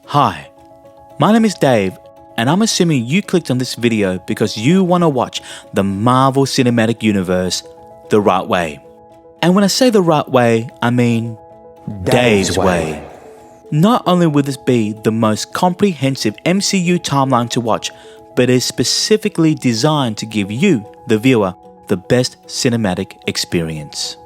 Hi, my name is Dave, and I'm assuming you clicked on this video because you want to watch the Marvel Cinematic Universe the right way. And when I say the right way, I mean Dave's way. Not only will this be the most comprehensive MCU timeline to watch, but it is specifically designed to give you, the viewer, the best cinematic experience.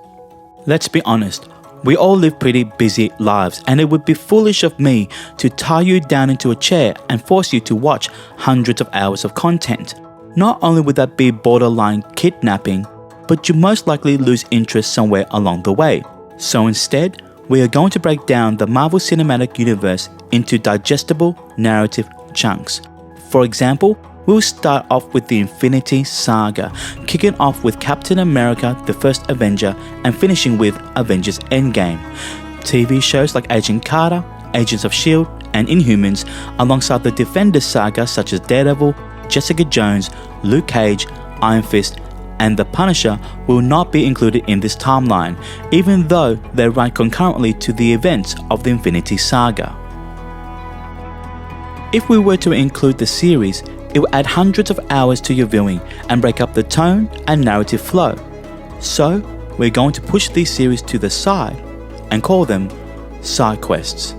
Let's be honest, we all live pretty busy lives, and it would be foolish of me to tie you down into a chair and force you to watch hundreds of hours of content. Not only would that be borderline kidnapping, but you most likely lose interest somewhere along the way. So instead, we are going to break down the Marvel Cinematic Universe into digestible narrative chunks. For example, we'll start off with the Infinity Saga, kicking off with Captain America the First Avenger and finishing with Avengers Endgame. TV shows like Agent Carter, Agents of S.H.I.E.L.D, and Inhumans, alongside the Defenders Saga such as Daredevil, Jessica Jones, Luke Cage, Iron Fist, and The Punisher will not be included in this timeline, even though they run concurrently to the events of the Infinity Saga. If we were to include the series, it will add hundreds of hours to your viewing and break up the tone and narrative flow. So, we're going to push these series to the side and call them side quests.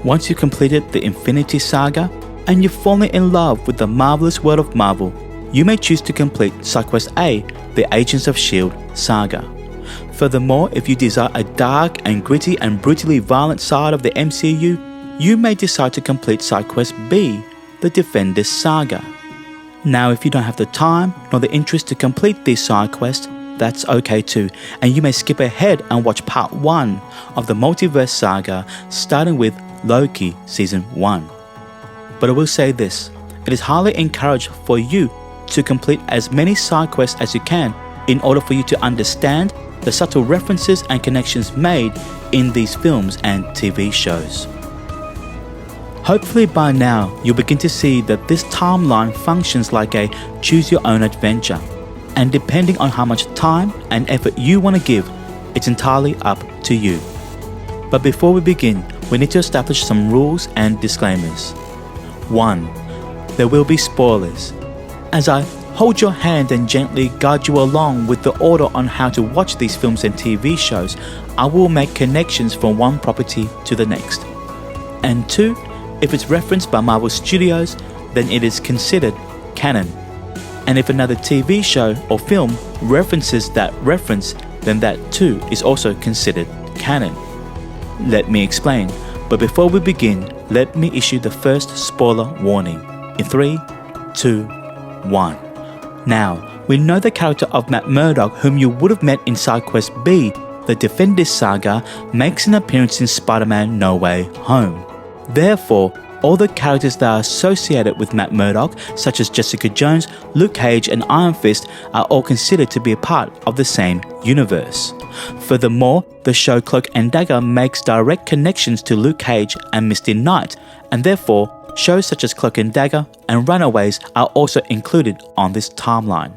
Once you've completed the Infinity Saga and you've fallen in love with the marvelous world of Marvel, you may choose to complete Side Quest A, the Agents of S.H.I.E.L.D. saga. Furthermore, if you desire a dark and gritty and brutally violent side of the MCU, you may decide to complete Side Quest B, the Defenders Saga. Now, if you don't have the time nor the interest to complete these side quests, that's okay too, and you may skip ahead and watch part 1 of the Multiverse Saga, starting with Loki Season 1. But I will say this, it is highly encouraged for you to complete as many side quests as you can in order for you to understand the subtle references and connections made in these films and TV shows. Hopefully by now you'll begin to see that this timeline functions like a choose your own adventure, and depending on how much time and effort you want to give, it's entirely up to you. But before we begin, we need to establish some rules and disclaimers. 1. There will be spoilers. As I hold your hand and gently guide you along with the order on how to watch these films and TV shows, I will make connections from one property to the next. And 2, if it's referenced by Marvel Studios, then it is considered canon. And if another TV show or film references that reference, then that too is also considered canon. Let me explain, but before we begin, let me issue the first spoiler warning. In 3, 2, 1. Now, we know the character of Matt Murdock, whom you would have met in Side Quest B, the Defenders Saga, makes an appearance in Spider-Man No Way Home. Therefore, all the characters that are associated with Matt Murdock, such as Jessica Jones, Luke Cage, and Iron Fist, are all considered to be a part of the same universe. Furthermore, the show Cloak and Dagger makes direct connections to Luke Cage and Misty Knight, and therefore, shows such as Cloak and Dagger and Runaways are also included on this timeline.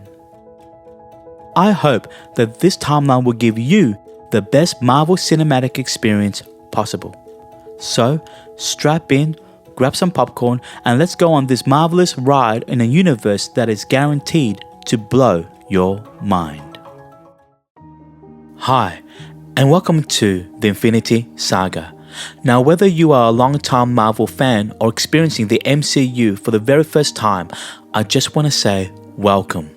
I hope that this timeline will give you the best Marvel cinematic experience possible. So, strap in, grab some popcorn, and let's go on this marvelous ride in a universe that is guaranteed to blow your mind. Hi, and welcome to the Infinity Saga. Now, whether you are a long-time Marvel fan or experiencing the MCU for the very first time, I just want to say welcome.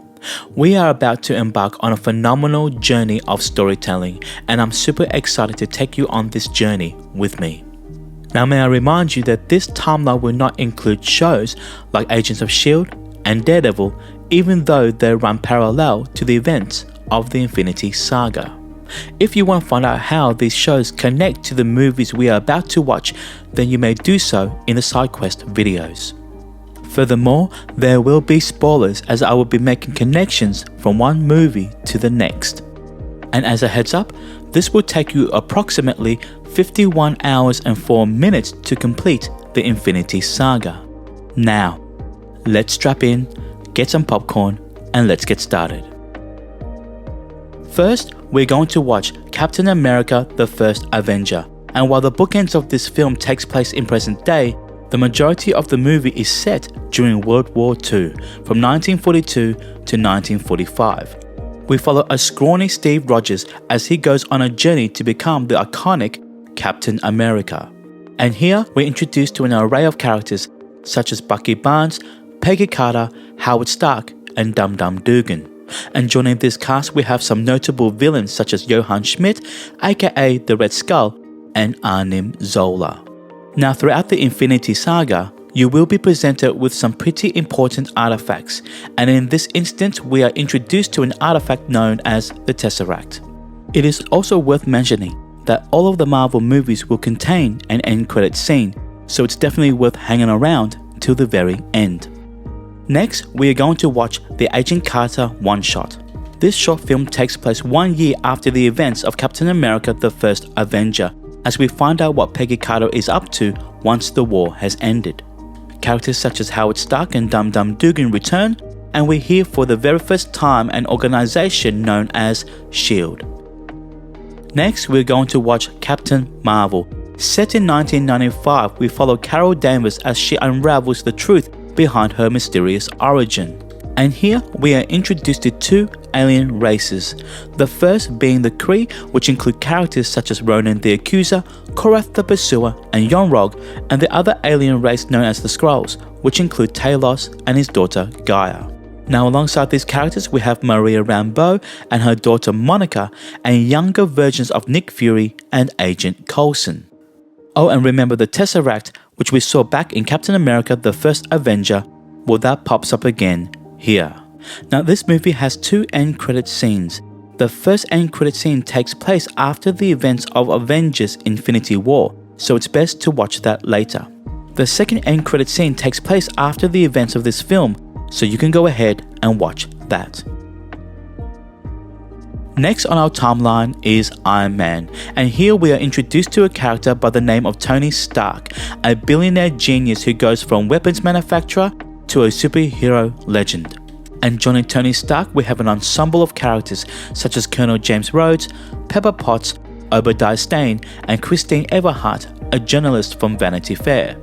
We are about to embark on a phenomenal journey of storytelling, and I'm super excited to take you on this journey with me. Now, may I remind you that this timeline will not include shows like Agents of S.H.I.E.L.D. and Daredevil, even though they run parallel to the events of the Infinity Saga. If you want to find out how these shows connect to the movies we are about to watch, then you may do so in the side quest videos. Furthermore, there will be spoilers as I will be making connections from one movie to the next. And as a heads up, this will take you approximately 51 hours and 4 minutes to complete the Infinity Saga. Now, let's strap in, get some popcorn, and let's get started. First, we're going to watch Captain America the First Avenger, and while the bookends of this film takes place in present day, The majority of the movie is set during World War II, from 1942 to 1945. We follow a scrawny Steve Rogers as he goes on a journey to become the iconic Captain America. And here we're introduced to an array of characters such as Bucky Barnes, Peggy Carter, Howard Stark, and Dum Dum Dugan. And joining this cast we have some notable villains such as Johann Schmidt, aka the Red Skull, and Arnim Zola. Now throughout the Infinity Saga, you will be presented with some pretty important artifacts, and in this instance we are introduced to an artifact known as the Tesseract. It is also worth mentioning that all of the Marvel movies will contain an end credit scene, so it's definitely worth hanging around till the very end. Next, we are going to watch the Agent Carter one-shot. This short film takes place 1 year after the events of Captain America the First Avenger, as we find out what Peggy Carter is up to once the war has ended. Characters such as Howard Stark and Dum Dum Dugan return, and we hear for the very first time an organization known as S.H.I.E.L.D. Next, we're going to watch Captain Marvel. Set in 1995, we follow Carol Danvers as she unravels the truth behind her mysterious origin. And here we are introduced to two alien races, the first being the Kree, which include characters such as Ronan the Accuser, Korath the Pursuer, and Yon-Rogg, and the other alien race known as the Skrulls, which include Talos and his daughter Gaia. Now alongside these characters we have Maria Rambeau and her daughter Monica, and younger versions of Nick Fury and Agent Coulson. Oh, and remember the Tesseract, which we saw back in Captain America the First Avenger, well that pops up again here. Now this movie has two end credit scenes. The first end credit scene takes place after the events of Avengers Infinity War, so it's best to watch that later. The second end credit scene takes place after the events of this film, so you can go ahead and watch that. Next on our timeline is Iron Man, and here we are introduced to a character by the name of Tony Stark, a billionaire genius who goes from weapons manufacturer to a superhero legend. And joining Tony Stark we have an ensemble of characters such as Colonel James Rhodes, Pepper Potts, Obadiah Stane, and Christine Everhart, a journalist from Vanity Fair.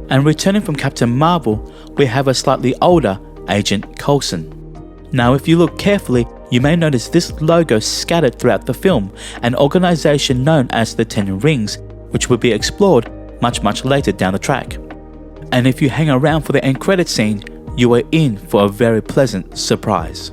And returning from Captain Marvel, we have a slightly older Agent Coulson. Now if you look carefully, you may notice this logo scattered throughout the film, an organization known as the Ten Rings, which will be explored much later down the track. And if you hang around for the end credit scene, you are in for a very pleasant surprise.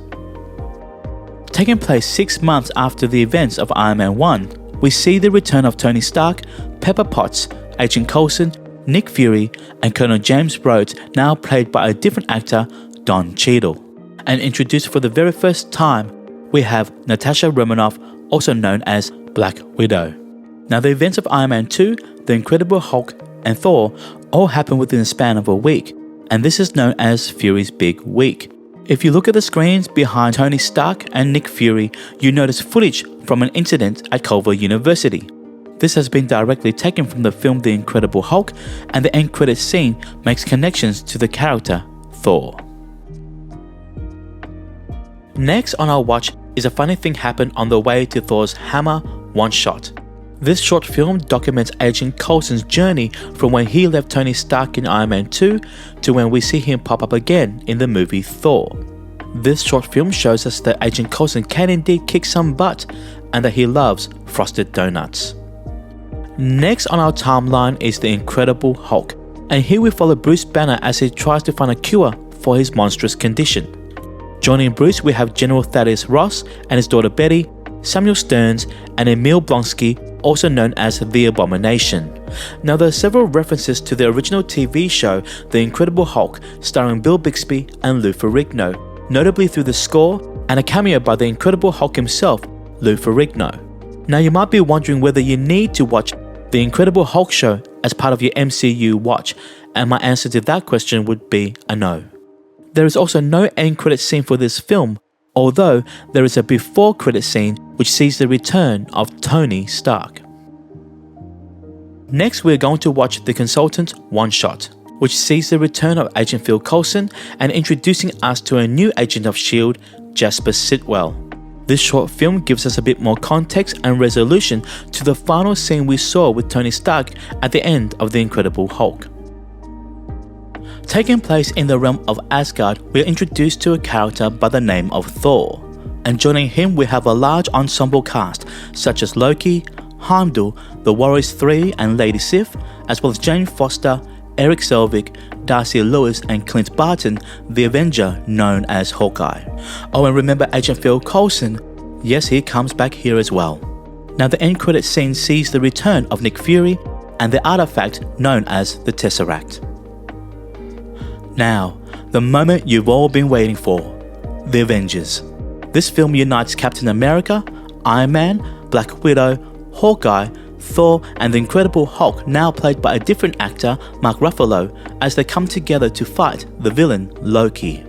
Taking place 6 months after the events of Iron Man 1, we see the return of Tony Stark, Pepper Potts, Agent Coulson, Nick Fury, and Colonel James Rhodes, now played by a different actor, Don Cheadle. And introduced for the very first time, we have Natasha Romanoff, also known as Black Widow. Now the events of Iron Man 2, The Incredible Hulk, and Thor all happen within the span of a week, and this is known as Fury's Big Week. If you look at the screens behind Tony Stark and Nick Fury, you notice footage from an incident at Culver University. This has been directly taken from the film The Incredible Hulk, and the end credits scene makes connections to the character Thor. Next on our watch is A Funny Thing Happened on the Way to Thor's Hammer one-shot. This short film documents Agent Coulson's journey from when he left Tony Stark in Iron Man 2 to when we see him pop up again in the movie Thor. This short film shows us that Agent Coulson can indeed kick some butt and that he loves frosted donuts. Next on our timeline is The Incredible Hulk, and here we follow Bruce Banner as he tries to find a cure for his monstrous condition. Joining Bruce we have General Thaddeus Ross and his daughter Betty, Samuel Stearns, and Emil Blonsky, also known as The Abomination. Now there are several references to the original TV show The Incredible Hulk, starring Bill Bixby and Lou Ferrigno, notably through the score and a cameo by the Incredible Hulk himself, Lou Ferrigno. Now you might be wondering whether you need to watch The Incredible Hulk show as part of your MCU watch, and my answer to that question would be a no. There is also no end credit scene for this film, although there is a before credit scene which sees the return of Tony Stark. Next we are going to watch The Consultant one-shot, which sees the return of Agent Phil Coulson and introducing us to a new agent of S.H.I.E.L.D, Jasper Sitwell. This short film gives us a bit more context and resolution to the final scene we saw with Tony Stark at the end of The Incredible Hulk. Taking place in the realm of Asgard, we are introduced to a character by the name of Thor. And joining him we have a large ensemble cast such as Loki, Heimdall, the Warriors 3 and Lady Sif, as well as Jane Foster, Eric Selvig, Darcy Lewis and Clint Barton, the Avenger known as Hawkeye. Oh, and remember Agent Phil Coulson? Yes, he comes back here as well. Now the end credit scene sees the return of Nick Fury and the artifact known as the Tesseract. Now, the moment you've all been waiting for, the Avengers. This film unites Captain America, Iron Man, Black Widow, Hawkeye, Thor and the Incredible Hulk, now played by a different actor, Mark Ruffalo, as they come together to fight the villain Loki.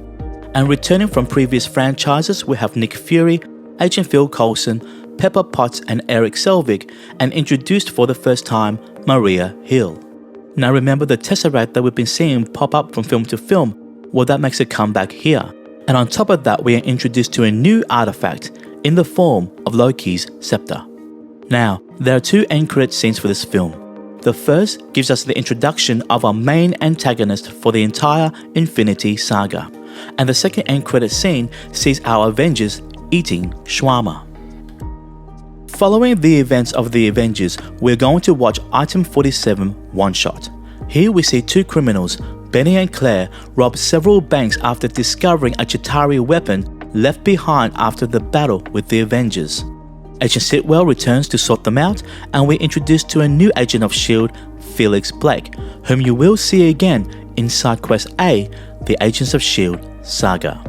And returning from previous franchises we have Nick Fury, Agent Phil Coulson, Pepper Potts and Eric Selvig, and introduced for the first time, Maria Hill. Now remember the Tesseract that we've been seeing pop up from film to film, well that makes a comeback here. And on top of that we are introduced to a new artifact in the form of Loki's scepter. Now, there are two end credit scenes for this film. The first gives us the introduction of our main antagonist for the entire Infinity Saga. And the second end credit scene sees our Avengers eating shawarma. Following the events of the Avengers, we're going to watch Item 47 One Shot. Here we see two criminals, Benny and Claire, rob several banks after discovering a Chitauri weapon left behind after the battle with the Avengers. Agent Sitwell returns to sort them out, and we're introduced to a new agent of S.H.I.E.L.D, Felix Blake, whom you will see again in Side Quest A, the Agents of S.H.I.E.L.D saga.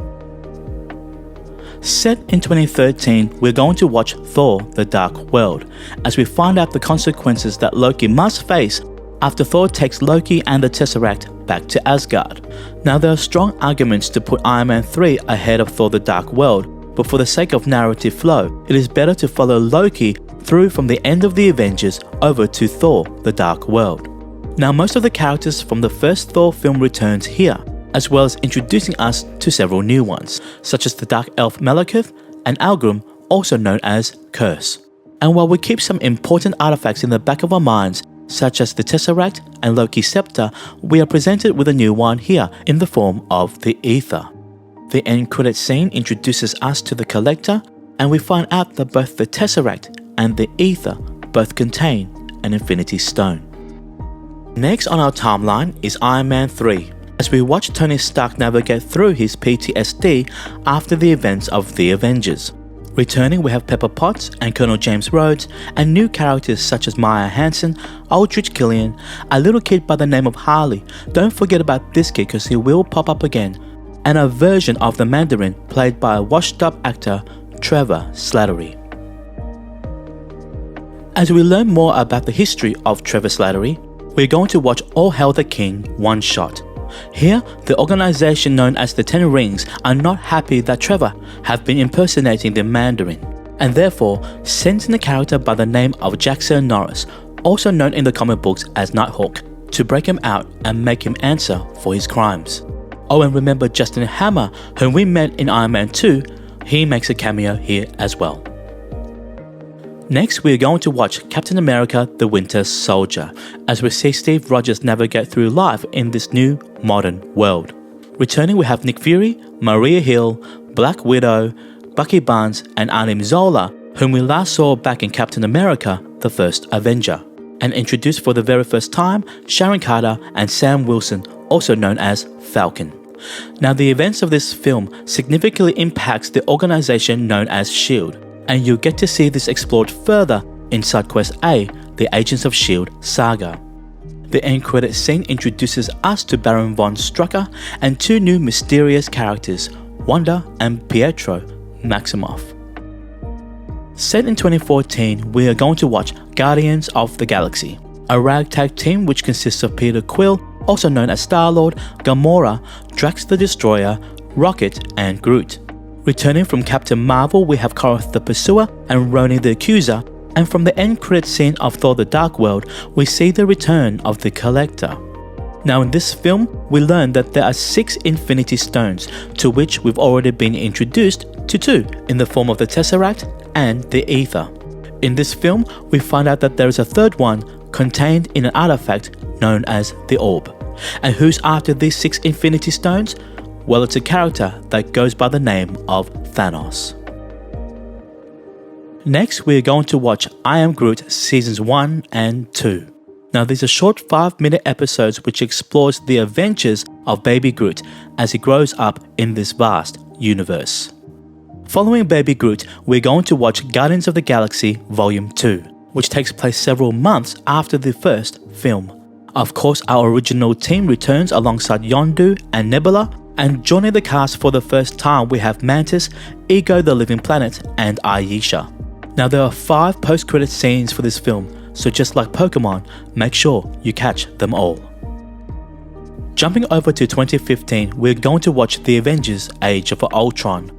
Set in 2013, we're going to watch Thor: The Dark World, as we find out the consequences that Loki must face after Thor takes Loki and the Tesseract back to Asgard. Now there are strong arguments to put Iron Man 3 ahead of Thor: The Dark World, but for the sake of narrative flow, it is better to follow Loki through from the end of the Avengers over to Thor: The Dark World. Now most of the characters from the first Thor film returns here, as well as introducing us to several new ones, such as the Dark Elf Malekith and Algrim, also known as Curse. And while we keep some important artifacts in the back of our minds, such as the Tesseract and Loki's scepter, we are presented with a new one here in the form of the Ether. The end credit scene introduces us to the Collector, and we find out that both the Tesseract and the Ether both contain an Infinity Stone. Next on our timeline is Iron Man 3, as we watch Tony Stark navigate through his PTSD after the events of the Avengers. Returning we have Pepper Potts and Colonel James Rhodes, and new characters such as Maya Hansen, Aldrich Killian, a little kid by the name of Harley, don't forget about this kid because he will pop up again, and a version of the Mandarin played by a washed up actor, Trevor Slattery. As we learn more about the history of Trevor Slattery, we're going to watch All Hail the King One Shot. Here, the organization known as the Ten Rings are not happy that Trevor have been impersonating the Mandarin, and therefore sends in a character by the name of Jackson Norris, also known in the comic books as Nighthawk, to break him out and make him answer for his crimes. Oh, and remember Justin Hammer, whom we met in Iron Man 2, he makes a cameo here as well. Next, we are going to watch Captain America: The Winter Soldier, as we see Steve Rogers navigate through life in this new, modern world. Returning we have Nick Fury, Maria Hill, Black Widow, Bucky Barnes and Arnim Zola, whom we last saw back in Captain America: The First Avenger. And introduced for the very first time, Sharon Carter and Sam Wilson, also known as Falcon. Now the events of this film significantly impacts the organization known as S.H.I.E.L.D, and you'll get to see this explored further in Side Quest A, the Agents of S.H.I.E.L.D saga. The end credit scene introduces us to Baron von Strucker and two new mysterious characters, Wanda and Pietro Maximoff. Set in 2014, we are going to watch Guardians of the Galaxy, a ragtag team which consists of Peter Quill, also known as Star-Lord, Gamora, Drax the Destroyer, Rocket and Groot. Returning from Captain Marvel, we have Korath the Pursuer and Ronin the Accuser, and from the end credit scene of Thor: The Dark World, we see the return of the Collector. Now in this film, we learn that there are 6 Infinity Stones, to which we've already been introduced to 2 in the form of the Tesseract and the Ether. In this film, we find out that there is a third one contained in an artifact known as the Orb. And who's after these 6 Infinity Stones? Well, it's a character that goes by the name of Thanos. Next, we're going to watch I Am Groot Seasons 1 and 2. Now, these are short 5-minute episodes which explores the adventures of Baby Groot as he grows up in this vast universe. Following Baby Groot, we're going to watch Guardians of the Galaxy Volume 2, which takes place several months after the first film. Of course, our original team returns alongside Yondu and Nebula, and joining the cast for the first time we have Mantis, Ego the Living Planet, and Ayesha. Now, there are 5 post-credit scenes for this film, so just like Pokemon, make sure you catch them all. Jumping over to 2015, we're going to watch The Avengers Age of Ultron.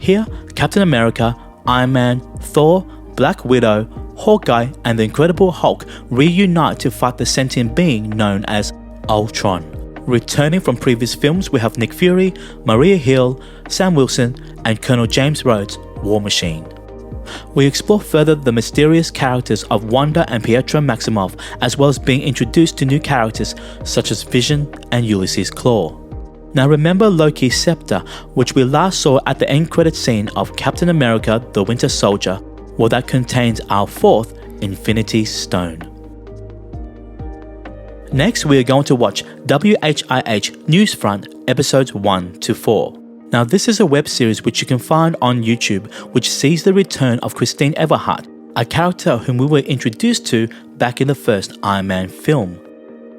Here, Captain America, Iron Man, Thor, Black Widow, Hawkeye, and the Incredible Hulk reunite to fight the sentient being known as Ultron. Returning from previous films, we have Nick Fury, Maria Hill, Sam Wilson, and Colonel James Rhodes' War Machine. We explore further the mysterious characters of Wanda and Pietro Maximoff, as well as being introduced to new characters such as Vision and Ulysses Klaue. Now, remember Loki's scepter, which we last saw at the end credit scene of Captain America the Winter Soldier? Well, that contains our 4th Infinity Stone. Next, we are going to watch WHIH Newsfront episodes 1 to 4. Now, this is a web series which you can find on YouTube, which sees the return of Christine Everhart, a character whom we were introduced to back in the first Iron Man film.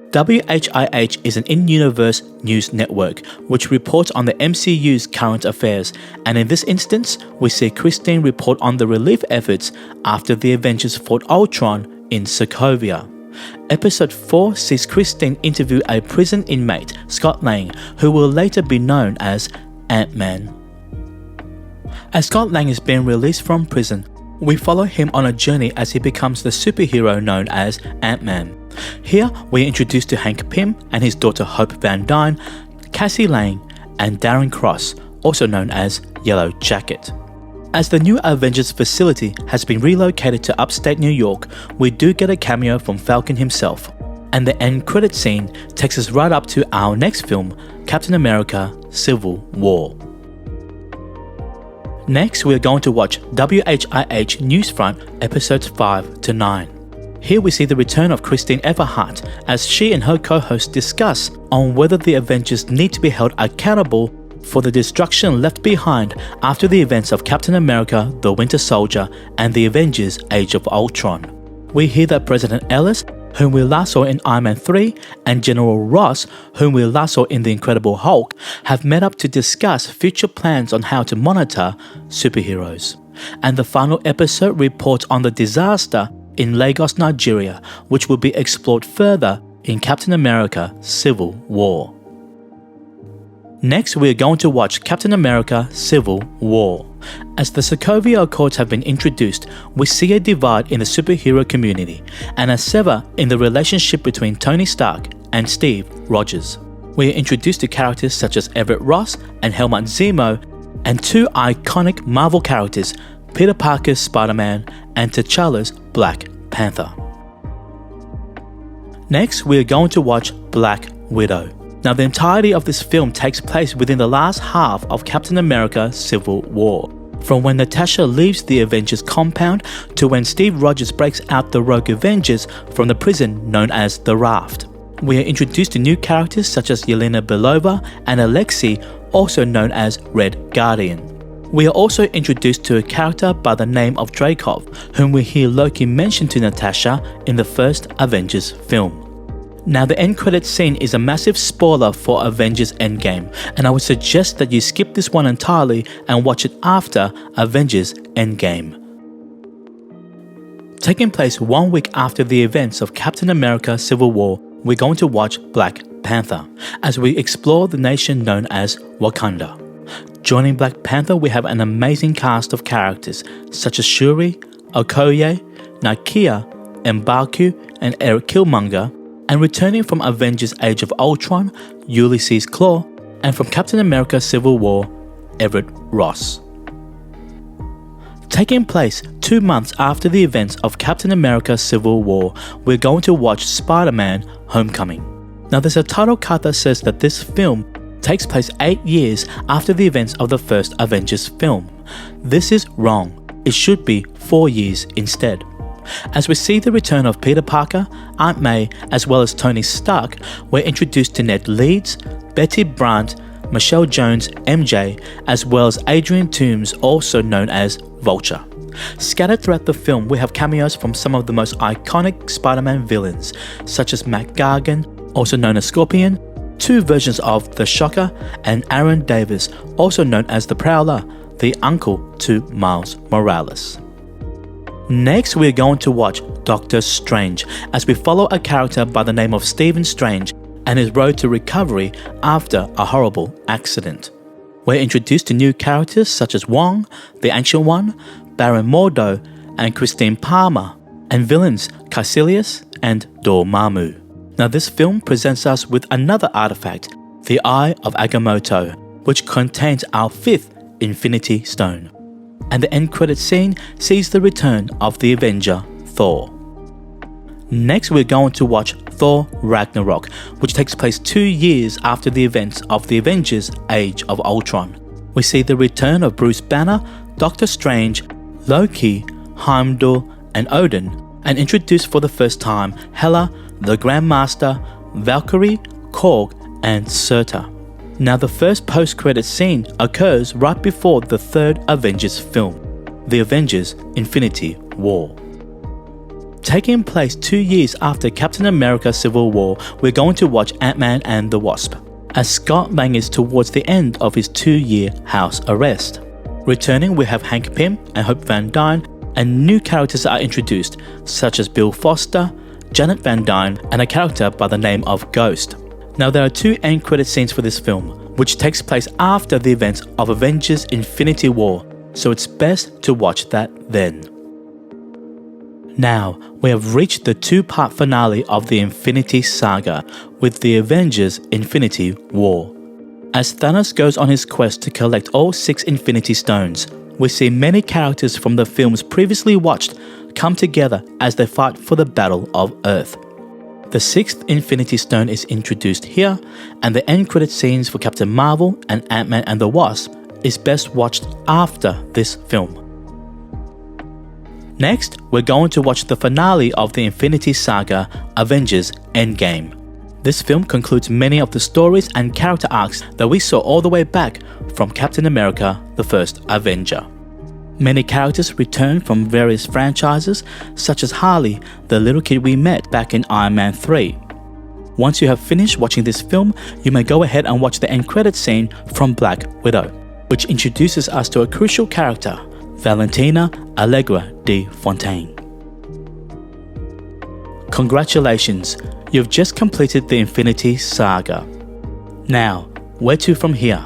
WHIH is an in-universe news network which reports on the MCU's current affairs, and in this instance, we see Christine report on the relief efforts after the Avengers fought Ultron in Sokovia. Episode 4 sees Christine interview a prison inmate, Scott Lang, who will later be known as Ant-Man. As Scott Lang is being released from prison, we follow him on a journey as he becomes the superhero known as Ant-Man. Here, we are introduced to Hank Pym and his daughter Hope Van Dyne, Cassie Lang, and Darren Cross, also known as Yellow Jacket. As the new Avengers facility has been relocated to upstate New York, we do get a cameo from Falcon himself. And the end credit scene takes us right up to our next film, Captain America Civil War. Next, we are going to watch WHIH Newsfront episodes 5 to 9. Here we see the return of Christine Everhart as she and her co-host discuss on whether the Avengers need to be held accountable for the destruction left behind after the events of Captain America the Winter Soldier and the Avengers Age of Ultron. We hear that President Ellis, whom we last saw in Iron Man 3, and General Ross, whom we last saw in The Incredible Hulk, have met up to discuss future plans on how to monitor superheroes. And the final episode reports on the disaster in Lagos, Nigeria, which will be explored further in Captain America Civil War. Next, we are going to watch Captain America Civil War. As the Sokovia Accords have been introduced, we see a divide in the superhero community and a sever in the relationship between Tony Stark and Steve Rogers. We are introduced to characters such as Everett Ross and Helmut Zemo, and 2 iconic Marvel characters, Peter Parker's Spider-Man and T'Challa's Black Panther. Next, we are going to watch Black Widow. Now, the entirety of this film takes place within the last half of Captain America Civil War, from when Natasha leaves the Avengers compound to when Steve Rogers breaks out the Rogue Avengers from the prison known as the Raft. We are introduced to new characters such as Yelena Belova and Alexei, also known as Red Guardian. We are also introduced to a character by the name of Dreykov, whom we hear Loki mention to Natasha in the first Avengers film. Now, the end credits scene is a massive spoiler for Avengers Endgame, and I would suggest that you skip this one entirely and watch it after Avengers Endgame. Taking place 1 week after the events of Captain America Civil War, we're going to watch Black Panther, as we explore the nation known as Wakanda. Joining Black Panther, we have an amazing cast of characters such as Shuri, Okoye, Nakia, M'Baku, and Eric Killmonger, and returning from Avengers Age of Ultron, Ulysses Klaue, and from Captain America Civil War, Everett Ross. Taking place 2 months after the events of Captain America Civil War, we're going to watch Spider-Man Homecoming. Now there's a title card that says that this film takes place 8 years after the events of the first Avengers film. This is wrong. It should be 4 years instead. As we see the return of Peter Parker, Aunt May, as well as Tony Stark, we're introduced to Ned Leeds, Betty Brant, Michelle Jones, MJ, as well as Adrian Toomes, also known as Vulture. Scattered throughout the film, we have cameos from some of the most iconic Spider-Man villains, such as Matt Gargan, also known as Scorpion, 2 versions of the Shocker, and Aaron Davis, also known as the Prowler, the uncle to Miles Morales. Next, we're going to watch Doctor Strange as we follow a character by the name of Stephen Strange and his road to recovery after a horrible accident. We're introduced to new characters such as Wong, the Ancient One, Baron Mordo, and Christine Palmer, and villains Caecilius and Dormammu. Now this film presents us with another artifact, the Eye of Agamotto, which contains our 5th Infinity Stone. And the end credit scene sees the return of the Avenger, Thor. Next, we're going to watch Thor Ragnarok, which takes place 2 years after the events of the Avengers Age of Ultron. We see the return of Bruce Banner, Doctor Strange, Loki, Heimdall, and Odin, and introduce for the first time Hela, the Grandmaster, Valkyrie, Korg, and Surtur. Now the first post-credit scene occurs right before the 3rd Avengers film, The Avengers Infinity War. Taking place 2 years after Captain America Civil War, we're going to watch Ant-Man and the Wasp, as Scott Lang is towards the end of his 2-year house arrest. Returning, we have Hank Pym and Hope Van Dyne, and new characters are introduced, such as Bill Foster, Janet Van Dyne, and a character by the name of Ghost. Now there are 2 end credit scenes for this film, which takes place after the events of Avengers Infinity War, so it's best to watch that then. Now, we have reached the 2-part finale of the Infinity Saga with the Avengers Infinity War. As Thanos goes on his quest to collect all 6 Infinity Stones, we see many characters from the films previously watched come together as they fight for the Battle of Earth. The 6th Infinity Stone is introduced here, and the end credit scenes for Captain Marvel and Ant-Man and the Wasp is best watched after this film. Next, we're going to watch the finale of the Infinity Saga, Avengers Endgame. This film concludes many of the stories and character arcs that we saw all the way back from Captain America, the First Avenger. Many characters return from various franchises, such as Harley, the little kid we met back in Iron Man 3. Once you have finished watching this film, you may go ahead and watch the end credit scene from Black Widow, which introduces us to a crucial character, Valentina Allegra de Fontaine. Congratulations, you've just completed the Infinity Saga. Now, where to from here?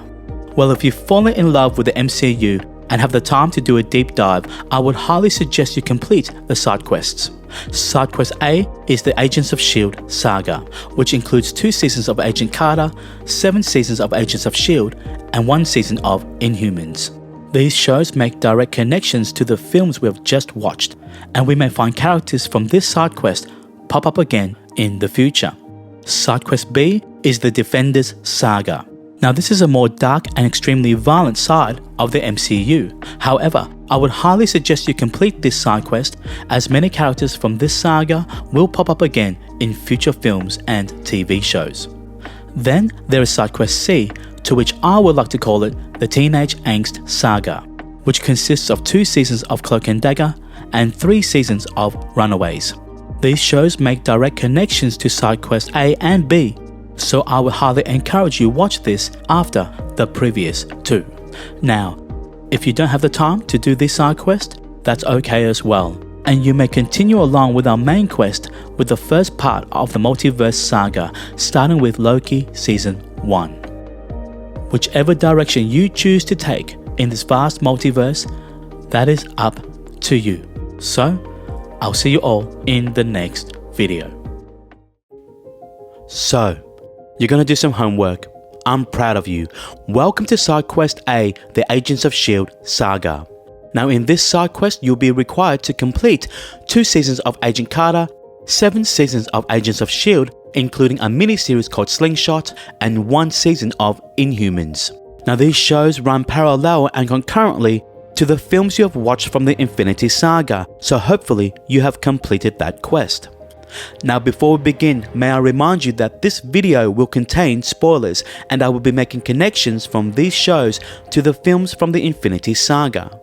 Well, if you've fallen in love with the MCU and have the time to do a deep dive, I would highly suggest you complete the side quests. Side quest A is the Agents of S.H.I.E.L.D. saga, which includes 2 seasons of Agent Carter, 7 seasons of Agents of S.H.I.E.L.D., and 1 season of Inhumans. These shows make direct connections to the films we have just watched, and we may find characters from this side quest pop up again in the future. Side quest B is the Defenders Saga. Now this is a more dark and extremely violent side of the MCU. However, I would highly suggest you complete this side quest, as many characters from this saga will pop up again in future films and TV shows. Then there is side quest C, to which I would like to call it the Teenage Angst Saga, which consists of 2 seasons of Cloak and Dagger and 3 seasons of Runaways. These shows make direct connections to side quest A and B, so I would highly encourage you watch this after the previous 2. Now, if you don't have the time to do this side quest, that's okay as well, and you may continue along with our main quest with the first part of the Multiverse Saga, starting with Loki Season 1. Whichever direction you choose to take in this vast multiverse, that is up to you. So, I'll see you all in the next video. So, you're gonna do some homework. I'm proud of you. Welcome to side quest A, the Agents of S.H.I.E.L.D. saga. Now in this side quest, you'll be required to complete 2 seasons of Agent Carter, 7 seasons of Agents of S.H.I.E.L.D., including a mini-series called Slingshot and one season of Inhumans. Now these shows run parallel and concurrently to the films you have watched from the Infinity Saga, so hopefully you have completed that quest. Now before we begin, may I remind you that this video will contain spoilers and I will be making connections from these shows to the films from the Infinity Saga.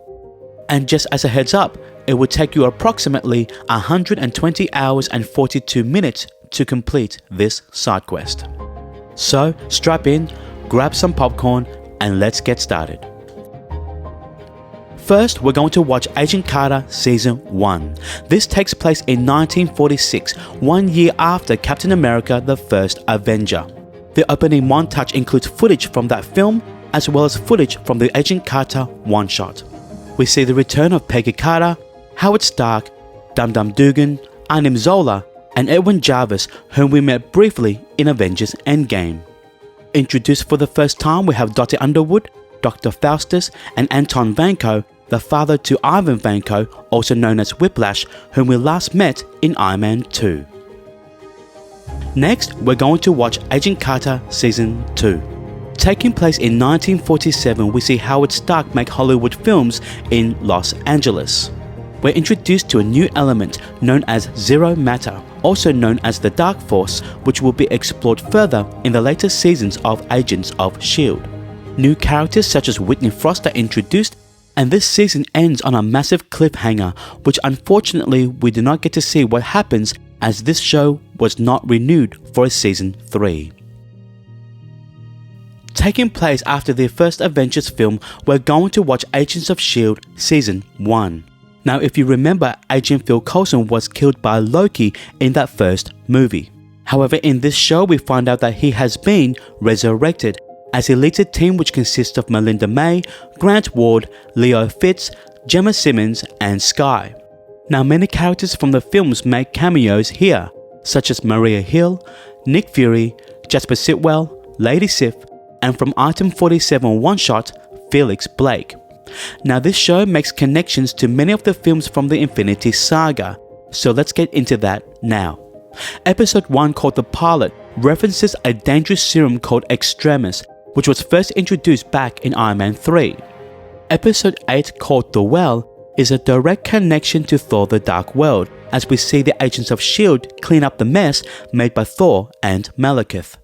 And just as a heads up, it will take you approximately 120 hours and 42 minutes to complete this side quest. So strap in, grab some popcorn, and let's get started. First, we're going to watch Agent Carter Season 1. This takes place in 1946, 1 year after Captain America the First Avenger. The opening montage includes footage from that film, as well as footage from the Agent Carter one-shot. We see the return of Peggy Carter, Howard Stark, Dum Dum Dugan, Anim Zola, and Edwin Jarvis, whom we met briefly in Avengers Endgame. Introduced for the first time, we have Dottie Underwood, Dr. Faustus, and Anton Vanko, the father to Ivan Vanko, also known as Whiplash, whom we last met in Iron Man 2. Next, we're going to watch Agent Carter Season 2. Taking place in 1947, we see Howard Stark make Hollywood films in Los Angeles. We're introduced to a new element known as Zero Matter, also known as the Dark Force, which will be explored further in the later seasons of Agents of S.H.I.E.L.D. New characters such as Whitney Frost are introduced, and this season ends on a massive cliffhanger, which unfortunately we do not get to see what happens as this show was not renewed for a Season 3. Taking place after the first Avengers film, we're going to watch Agents of S.H.I.E.L.D. Season 1. Now if you remember, Agent Phil Coulson was killed by Loki in that first movie. However, in this show we find out that he has been resurrected, as he leads a team which consists of Melinda May, Grant Ward, Leo Fitz, Gemma Simmons, and Skye. Now many characters from the films make cameos here, such as Maria Hill, Nick Fury, Jasper Sitwell, Lady Sif, and from Item 47 one-shot, Felix Blake. Now this show makes connections to many of the films from the Infinity Saga, so let's get into that now. Episode 1, called The Pilot, references a dangerous serum called Extremis, which was first introduced back in Iron Man 3. Episode 8, called The Well, is a direct connection to Thor the Dark World, as we see the Agents of S.H.I.E.L.D. clean up the mess made by Thor and Malekith.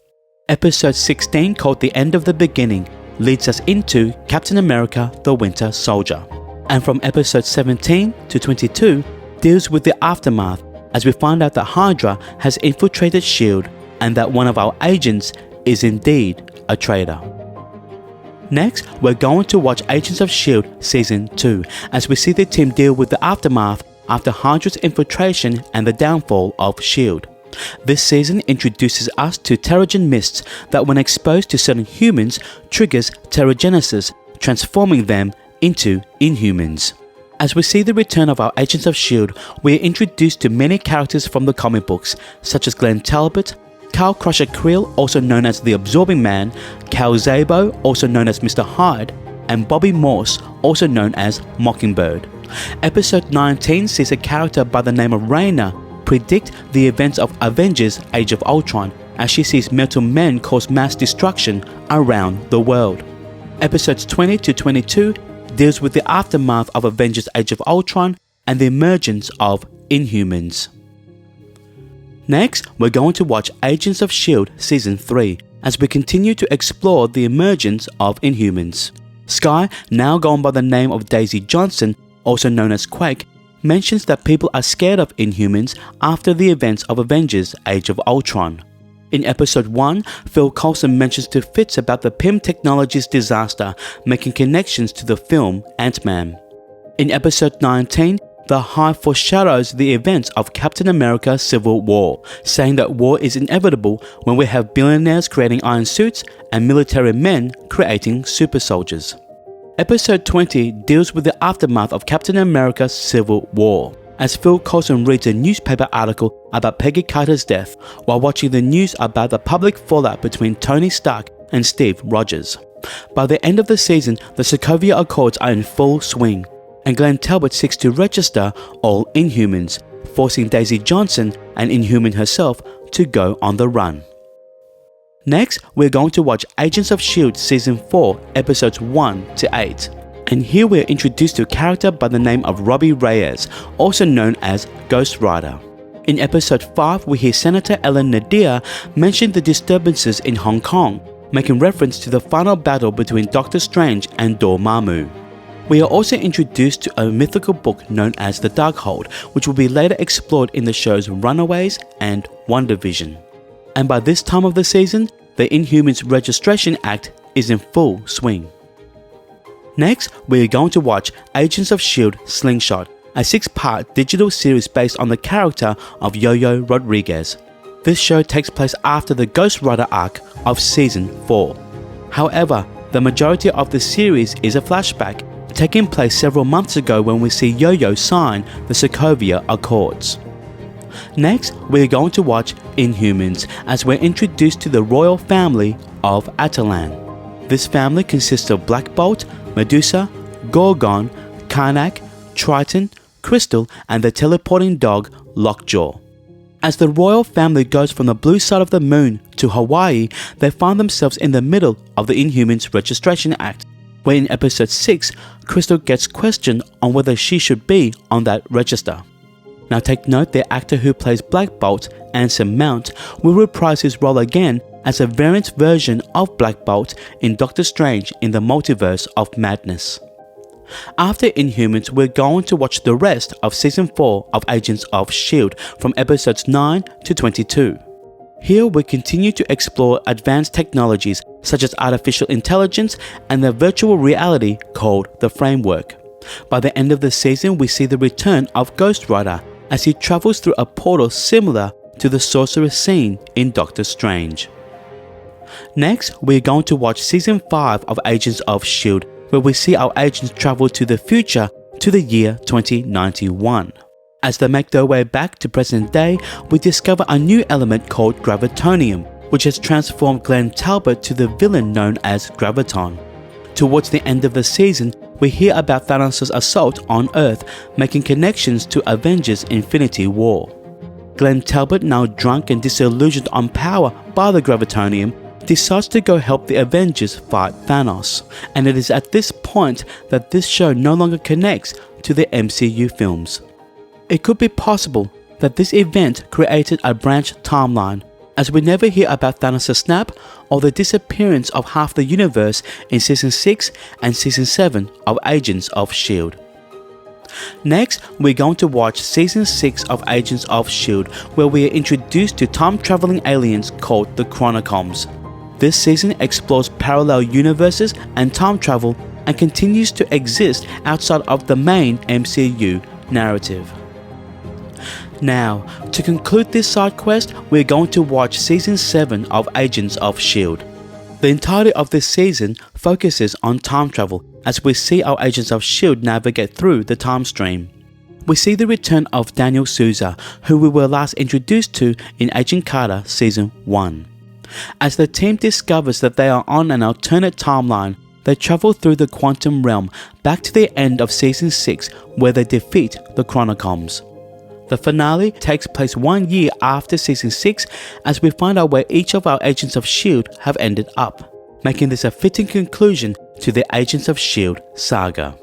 Episode 16, called The End of the Beginning, leads us into Captain America the Winter Soldier. And from episode 17 to 22 deals with the aftermath, as we find out that Hydra has infiltrated S.H.I.E.L.D. and that one of our agents is indeed a traitor. Next, we're going to watch Agents of S.H.I.E.L.D. Season 2, as we see the team deal with the aftermath after Hydra's infiltration and the downfall of S.H.I.E.L.D. This season introduces us to Terrigen mists that when exposed to certain humans triggers Terrigenesis, transforming them into Inhumans. As we see the return of our Agents of S.H.I.E.L.D., we are introduced to many characters from the comic books, such as Glenn Talbot, Carl Crusher Creel, also known as the Absorbing Man, Cal Zabo, also known as Mr. Hyde, and Bobby Morse, also known as Mockingbird. Episode 19 sees a character by the name of Raina predict the events of Avengers Age of Ultron, as she sees metal men cause mass destruction around the world. Episodes 20 to 22 deals with the aftermath of Avengers Age of Ultron and the emergence of Inhumans. Next, we're going to watch Agents of S.H.I.E.L.D. Season 3, as we continue to explore the emergence of Inhumans. Skye, now gone by the name of Daisy Johnson, also known as Quake, mentions that people are scared of Inhumans after the events of Avengers Age of Ultron. In episode 1, Phil Coulson mentions to Fitz about the Pym Technologies disaster, making connections to the film Ant-Man. In episode 19, the Hive foreshadows the events of Captain America Civil War, saying that war is inevitable when we have billionaires creating iron suits and military men creating super soldiers. Episode 20 deals with the aftermath of Captain America Civil War, as Phil Coulson reads a newspaper article about Peggy Carter's death while watching the news about the public fallout between Tony Stark and Steve Rogers. By the end of the season, the Sokovia Accords are in full swing, and Glenn Talbot seeks to register all Inhumans, forcing Daisy Johnson, an Inhuman herself, to go on the run. Next, we're going to watch Agents of S.H.I.E.L.D. Season 4, Episodes 1 to 8. And here we're introduced to a character by the name of Robbie Reyes, also known as Ghost Rider. In Episode 5, we hear Senator Ellen Nadir mention the disturbances in Hong Kong, making reference to the final battle between Doctor Strange and Dormammu. We are also introduced to a mythical book known as the Darkhold, which will be later explored in the shows Runaways and WandaVision. And by this time of the season, the Inhumans Registration Act is in full swing. Next, we are going to watch Agents of S.H.I.E.L.D. Slingshot, a 6-part digital series based on the character of Yo-Yo Rodriguez. This show takes place after the Ghost Rider arc of Season 4. However, the majority of the series is a flashback, taking place several months ago when we see Yo-Yo sign the Sokovia Accords. Next, we're going to watch Inhumans as we're introduced to the royal family of Atalan. This family consists of Black Bolt, Medusa, Gorgon, Karnak, Triton, Crystal, and the teleporting dog Lockjaw. As the royal family goes from the blue side of the moon to Hawaii, they find themselves in the middle of the Inhumans Registration Act, where in Episode 6, Crystal gets questioned on whether she should be on that register. Now take note, the actor who plays Black Bolt, Anson Mount, will reprise his role again as a variant version of Black Bolt in Doctor Strange in the Multiverse of Madness. After Inhumans, we're going to watch the rest of Season 4 of Agents of S.H.I.E.L.D. from Episodes 9 to 22. Here we continue to explore advanced technologies such as artificial intelligence and the virtual reality called the Framework. By the end of the season, we see the return of Ghost Rider as he travels through a portal similar to the sorcerer's scene in Doctor Strange. Next, we're going to watch Season 5 of Agents of S.H.I.E.L.D., where we see our agents travel to the future to the year 2091. As they make their way back to present day, we discover a new element called gravitonium, which has transformed Glenn Talbot to the villain known as Graviton. Towards the end of the season, we hear about Thanos' assault on Earth, making connections to Avengers Infinity War. Glenn Talbot, now drunk and disillusioned on power by the gravitonium, decides to go help the Avengers fight Thanos, and it is at this point that this show no longer connects to the MCU films. It could be possible that this event created a branch timeline, as we never hear about Thanos' snap or the disappearance of half the universe in Season 6 and Season 7 of Agents of S.H.I.E.L.D. Next, we're going to watch Season 6 of Agents of S.H.I.E.L.D., where we are introduced to time-traveling aliens called the Chronocoms. This season explores parallel universes and time travel and continues to exist outside of the main MCU narrative. Now, to conclude this side quest, we're going to watch Season 7 of Agents of S.H.I.E.L.D. The entirety of this season focuses on time travel as we see our Agents of S.H.I.E.L.D. navigate through the time stream. We see the return of Daniel Souza, who we were last introduced to in Agent Carter Season 1. As the team discovers that they are on an alternate timeline, they travel through the quantum realm back to the end of Season 6 where they defeat the Chronocoms. The finale takes place 1 year after Season 6 as we find out where each of our Agents of S.H.I.E.L.D. have ended up, making this a fitting conclusion to the Agents of S.H.I.E.L.D. saga.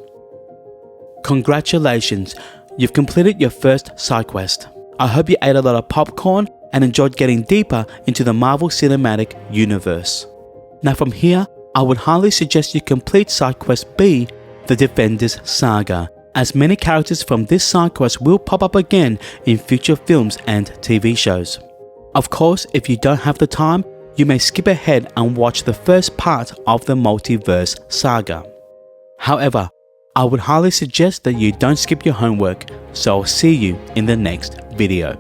Congratulations, you've completed your first side quest. I hope you ate a lot of popcorn and enjoyed getting deeper into the Marvel Cinematic Universe. Now from here, I would highly suggest you complete side quest B, the Defenders Saga, as many characters from this side quest will pop up again in future films and TV shows. Of course, if you don't have the time, you may skip ahead and watch the first part of the Multiverse Saga. However, I would highly suggest that you don't skip your homework, so I'll see you in the next video.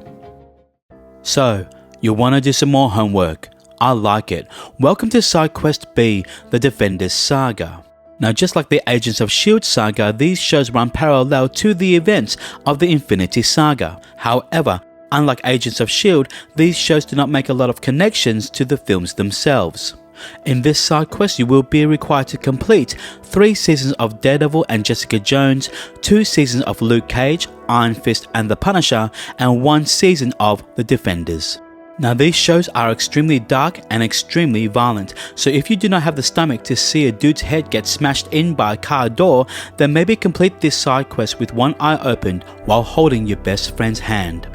So, you want to do some more homework? I like it. Welcome to Side Quest B, the Defenders Saga. Now, just like the Agents of S.H.I.E.L.D. saga, these shows run parallel to the events of the Infinity Saga. However, unlike Agents of S.H.I.E.L.D., these shows do not make a lot of connections to the films themselves. In this side quest, you will be required to complete 3 seasons of Daredevil and Jessica Jones, 2 seasons of Luke Cage, Iron Fist and the Punisher, and 1 season of The Defenders. Now these shows are extremely dark and extremely violent, so if you do not have the stomach to see a dude's head get smashed in by a car door, then maybe complete this side quest with one eye open while holding your best friend's hand.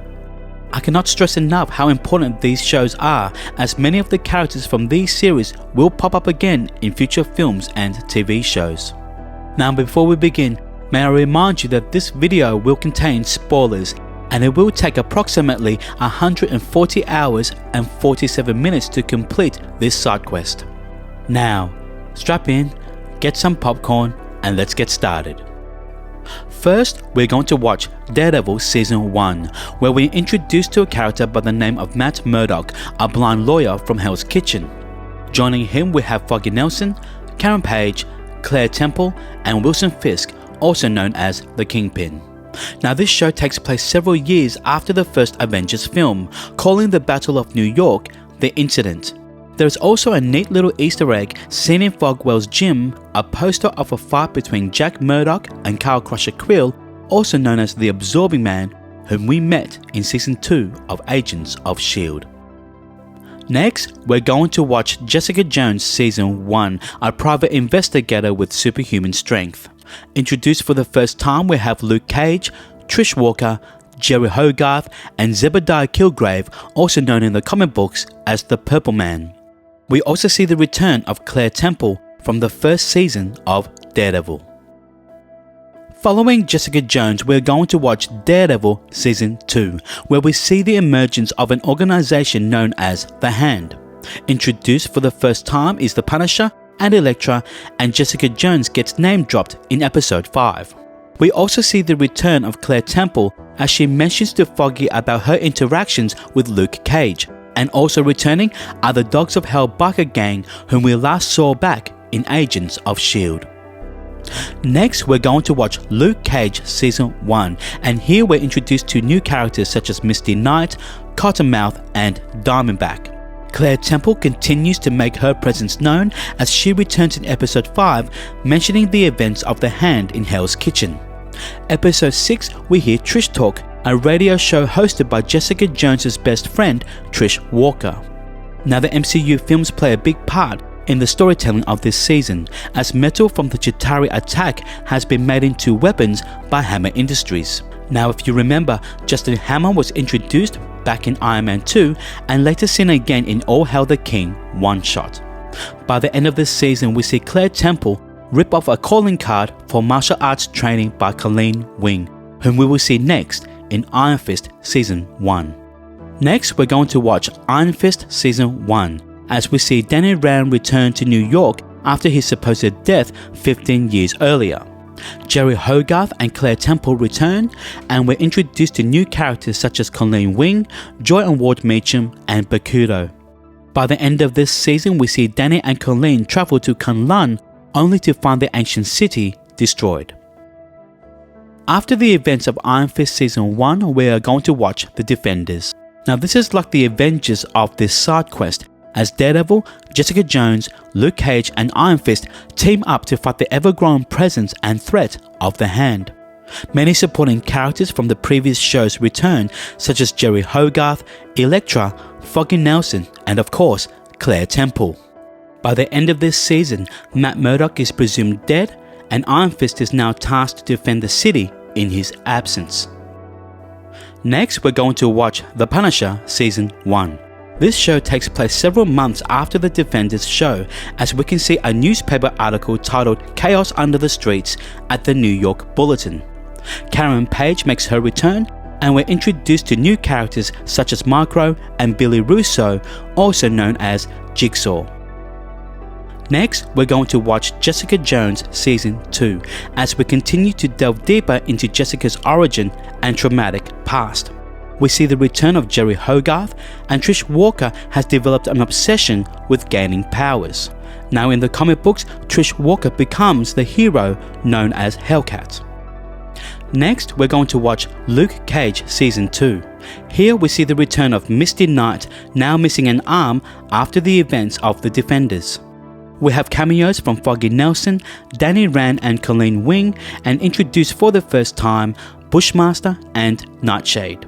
I cannot stress enough how important these shows are, as many of the characters from these series will pop up again in future films and TV shows. Now before we begin, may I remind you that this video will contain spoilers, and it will take approximately 140 hours and 47 minutes to complete this side quest. Now, strap in, get some popcorn, and let's get started. First, we're going to watch Daredevil Season 1, where we're introduced to a character by the name of Matt Murdock, a blind lawyer from Hell's Kitchen. Joining him we have Foggy Nelson, Karen Page, Claire Temple, and Wilson Fisk, also known as the Kingpin. Now this show takes place several years after the first Avengers film, calling the Battle of New York The Incident. There is also a neat little Easter egg seen in Fogwell's gym, a poster of a fight between Jack Murdock and Carl Crusher Quill, also known as the Absorbing Man, whom we met in Season 2 of Agents of S.H.I.E.L.D. Next, we're going to watch Jessica Jones Season 1, a private investigator with superhuman strength. Introduced for the first time, we have Luke Cage, Trish Walker, Jerry Hogarth, and Zebediah Kilgrave, also known in the comic books as the Purple Man. We also see the return of Claire Temple from the first season of Daredevil. Following Jessica Jones, we're going to watch Daredevil Season 2, where we see the emergence of an organization known as The Hand. Introduced for the first time is the Punisher and Elektra, and Jessica Jones gets name dropped in episode 5. We also see the return of Claire Temple as she mentions to Foggy about her interactions with Luke Cage, and also returning are the Dogs of Hell biker gang whom we last saw back in Agents of S.H.I.E.L.D. Next, we're going to watch Luke Cage Season 1, and here we're introduced to new characters such as Misty Knight, Cottonmouth, and Diamondback. Claire Temple continues to make her presence known as she returns in episode 5, mentioning the events of The Hand in Hell's Kitchen. Episode 6, we hear Trish Talk, a radio show hosted by Jessica Jones' best friend, Trish Walker. Now the MCU films play a big part in the storytelling of this season, as metal from the Chitauri attack has been made into weapons by Hammer Industries. Now if you remember, Justin Hammer was introduced back in Iron Man 2 and later seen again in All Hail the King one-shot. By the end of this season, we see Claire Temple rip off a calling card for martial arts training by Colleen Wing, whom we will see next in Iron Fist Season 1. Next, we're going to watch Iron Fist Season 1, as we see Danny Rand return to New York after his supposed death 15 years earlier. Jerry Hogarth and Claire Temple return, and we're introduced to new characters such as Colleen Wing, Joy and Ward Meacham, and Bakudo. By the end of this season, we see Danny and Colleen travel to Kunlun, only to find the ancient city destroyed. After the events of Iron Fist Season 1, we are going to watch The Defenders. Now this is like the Avengers of this side quest, as Daredevil, Jessica Jones, Luke Cage, and Iron Fist team up to fight the ever-growing presence and threat of The Hand. Many supporting characters from the previous shows return, such as Jerry Hogarth, Elektra, Foggy Nelson, and of course, Claire Temple. By the end of this season, Matt Murdock is presumed dead, and Iron Fist is now tasked to defend the city in his absence. Next, we're going to watch The Punisher Season 1. This show takes place several months after the Defenders show, as we can see a newspaper article titled Chaos Under the Streets at the New York Bulletin. Karen Page makes her return, and we're introduced to new characters such as Micro and Billy Russo, also known as Jigsaw. Next, we're going to watch Jessica Jones Season 2, as we continue to delve deeper into Jessica's origin and traumatic past. We see the return of Jerry Hogarth, and Trish Walker has developed an obsession with gaining powers. Now in the comic books, Trish Walker becomes the hero known as Hellcat. Next, we're going to watch Luke Cage Season 2. Here we see the return of Misty Knight, now missing an arm after the events of the Defenders. We have cameos from Foggy Nelson, Danny Rand and Colleen Wing, and introduced for the first time Bushmaster and Nightshade.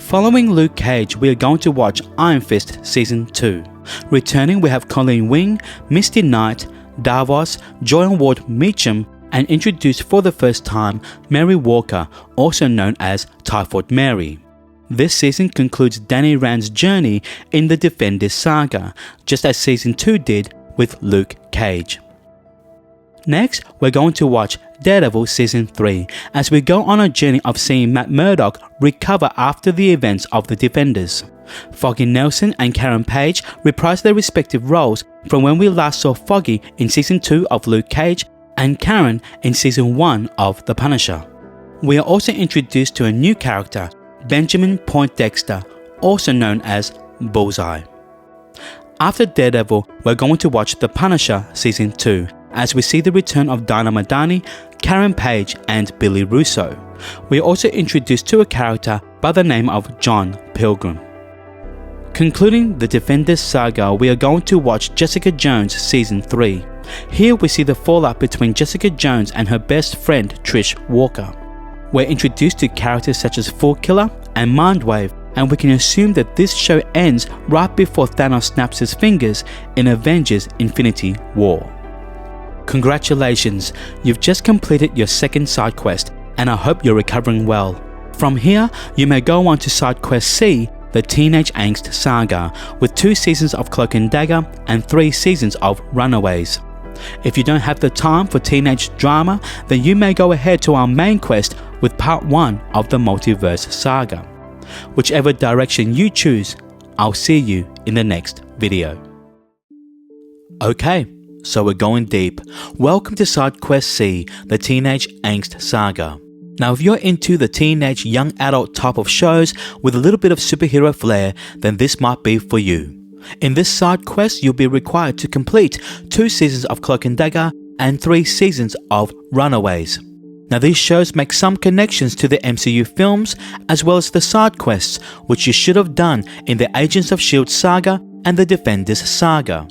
Following Luke Cage, we are going to watch Iron Fist Season 2. Returning, we have Colleen Wing, Misty Knight, Davos, Joy Ward Meacham, and introduced for the first time Mary Walker, also known as Typhoid Mary. This season concludes Danny Rand's journey in the Defenders Saga, just as Season 2 did with Luke Cage. Next, we're going to watch Daredevil Season 3 as we go on a journey of seeing Matt Murdock recover after the events of the Defenders. Foggy Nelson and Karen Page reprise their respective roles from when we last saw Foggy in Season 2 of Luke Cage and Karen in Season 1 of The Punisher. We are also introduced to a new character, Benjamin Poindexter, also known as Bullseye. After Daredevil, we're going to watch The Punisher Season 2 as we see the return of Dinah Madani, Karen Page and Billy Russo. We are also introduced to a character by the name of John Pilgrim. Concluding the Defenders Saga, we are going to watch Jessica Jones Season 3. Here we see the fallout between Jessica Jones and her best friend Trish Walker. We're introduced to characters such as Fool Killer and Mindwave, and we can assume that this show ends right before Thanos snaps his fingers in Avengers Infinity War. Congratulations, you've just completed your second side quest, and I hope you're recovering well. From here, you may go on to side quest C, the Teenage Angst Saga, with 2 seasons of Cloak and Dagger and 3 seasons of Runaways. If you don't have the time for teenage drama, then you may go ahead to our main quest with part 1 of the Multiverse Saga. Whichever direction you choose, I'll see you in the next video. Okay, so we're going deep. Welcome to Side Quest C, the Teenage Angst Saga. Now if you're into the teenage young adult type of shows with a little bit of superhero flair, then this might be for you. In this side quest, you'll be required to complete 2 seasons of Cloak and Dagger and 3 seasons of Runaways. Now these shows make some connections to the MCU films as well as the side quests, which you should have done in the Agents of S.H.I.E.L.D. saga and the Defenders Saga.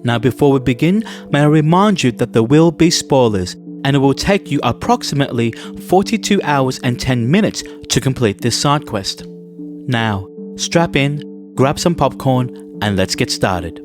Now before we begin, may I remind you that there will be spoilers, and it will take you approximately 42 hours and 10 minutes to complete this side quest. Now, strap in, grab some popcorn, and let's get started.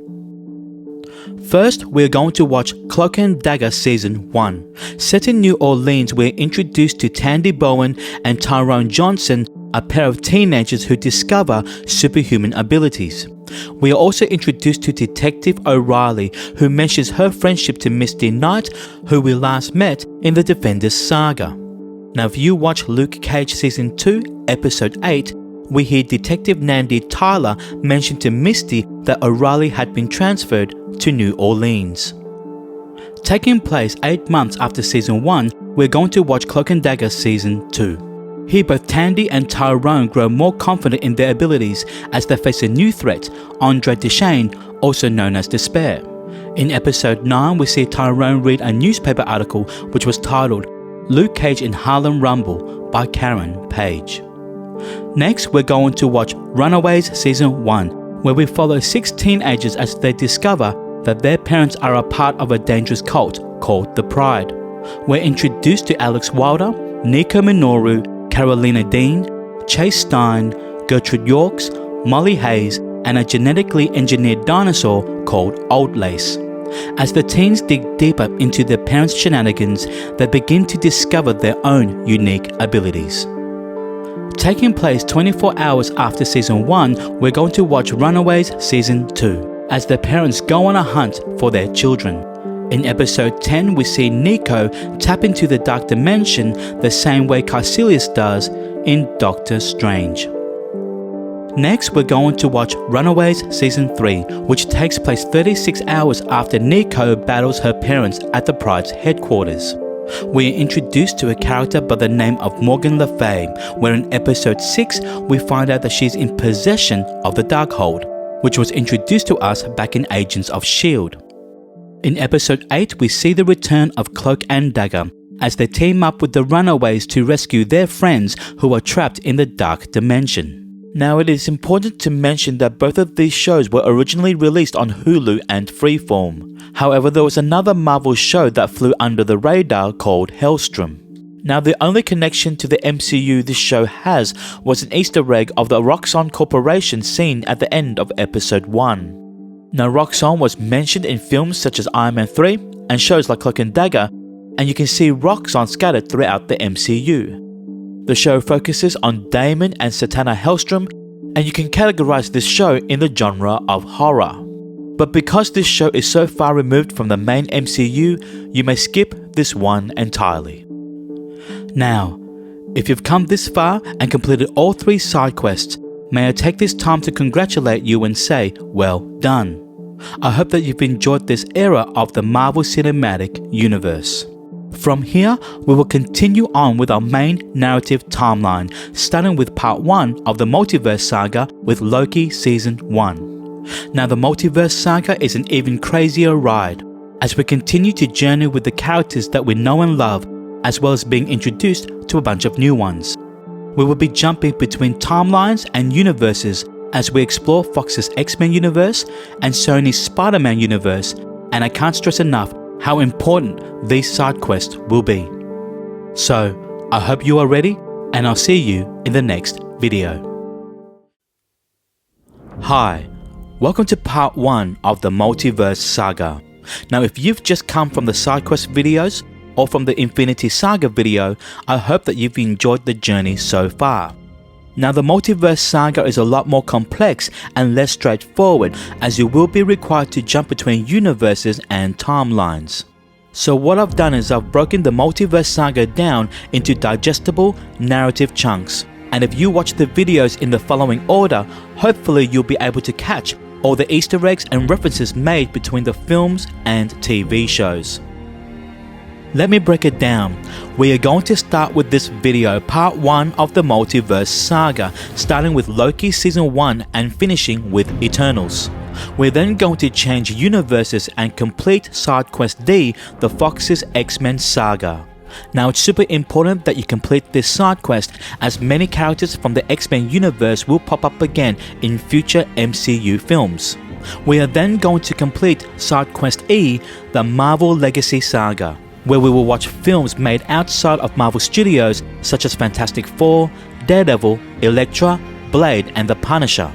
First, we're going to watch Cloak and Dagger Season 1. Set in New Orleans, we're introduced to Tandy Bowen and Tyrone Johnson, a pair of teenagers who discover superhuman abilities. We are also introduced to Detective O'Reilly, who mentions her friendship to Misty Knight, who we last met in the Defenders Saga. Now if you watch Luke Cage Season 2, Episode 8, we hear Detective Nandi Tyler mention to Misty that O'Reilly had been transferred to New Orleans. Taking place 8 months after Season 1, we're going to watch Cloak and Dagger Season 2. Here both Tandy and Tyrone grow more confident in their abilities as they face a new threat, Andre Deschênes, also known as Despair. In Episode 9, we see Tyrone read a newspaper article which was titled Luke Cage in Harlem Rumble by Karen Page. Next, we're going to watch Runaways Season 1, where we follow 6 teenagers as they discover that their parents are a part of a dangerous cult called the Pride. We're introduced to Alex Wilder, Nico Minoru, Carolina Dean, Chase Stein, Gertrude Yorks, Molly Hayes, and a genetically engineered dinosaur called Old Lace. As the teens dig deeper into their parents' shenanigans, they begin to discover their own unique abilities. Taking place 24 hours after Season 1, we're going to watch Runaways Season 2, as their parents go on a hunt for their children. In Episode 10, we see Nico tap into the Dark Dimension the same way Caecilius does in Doctor Strange. Next, we're going to watch Runaways Season 3, which takes place 36 hours after Nico battles her parents at the Pride's headquarters. We are introduced to a character by the name of Morgan Le Fay, where in Episode 6, we find out that she's in possession of the Darkhold, which was introduced to us back in Agents of S.H.I.E.L.D. In Episode 8, we see the return of Cloak and Dagger, as they team up with the Runaways to rescue their friends who are trapped in the Dark Dimension. Now it is important to mention that both of these shows were originally released on Hulu and Freeform. However, there was another Marvel show that flew under the radar called Hellstrom. Now, the only connection to the MCU this show has was an Easter egg of the Roxxon Corporation seen at the end of episode 1. Now, Roxxon was mentioned in films such as Iron Man 3 and shows like Cloak and Dagger, and you can see Roxxon scattered throughout the MCU. The show focuses on Damon and Satana Hellstrom, and you can categorize this show in the genre of horror. But because this show is so far removed from the main MCU, you may skip this one entirely. Now, if you've come this far and completed all 3 side quests, may I take this time to congratulate you and say, well done. I hope that you've enjoyed this era of the Marvel Cinematic Universe. From here, we will continue on with our main narrative timeline, starting with part 1 of the Multiverse Saga with Loki Season 1. Now, the Multiverse Saga is an even crazier ride, as we continue to journey with the characters that we know and love, as well as being introduced to a bunch of new ones. We will be jumping between timelines and universes as we explore Fox's X-Men universe and Sony's Spider-Man universe, and I can't stress enough how important these side quests will be. So, I hope you are ready, and I'll see you in the next video. Hi, welcome to part 1 of the Multiverse Saga. Now, if you've just come from the side quest videos, or from the Infinity Saga video, I hope that you've enjoyed the journey so far. Now, the Multiverse Saga is a lot more complex and less straightforward, as you will be required to jump between universes and timelines. So what I've done is I've broken the Multiverse Saga down into digestible narrative chunks, and if you watch the videos in the following order, hopefully you'll be able to catch all the Easter eggs and references made between the films and TV shows. Let me break it down. We are going to start with this video, part 1 of the Multiverse Saga, starting with Loki Season 1 and finishing with Eternals. We're then going to change universes and complete Side Quest D, the Fox's X-Men Saga. Now, it's super important that you complete this side quest, as many characters from the X-Men universe will pop up again in future MCU films. We are then going to complete Side Quest E, the Marvel Legacy Saga, where we will watch films made outside of Marvel Studios such as Fantastic Four, Daredevil, Elektra, Blade and The Punisher.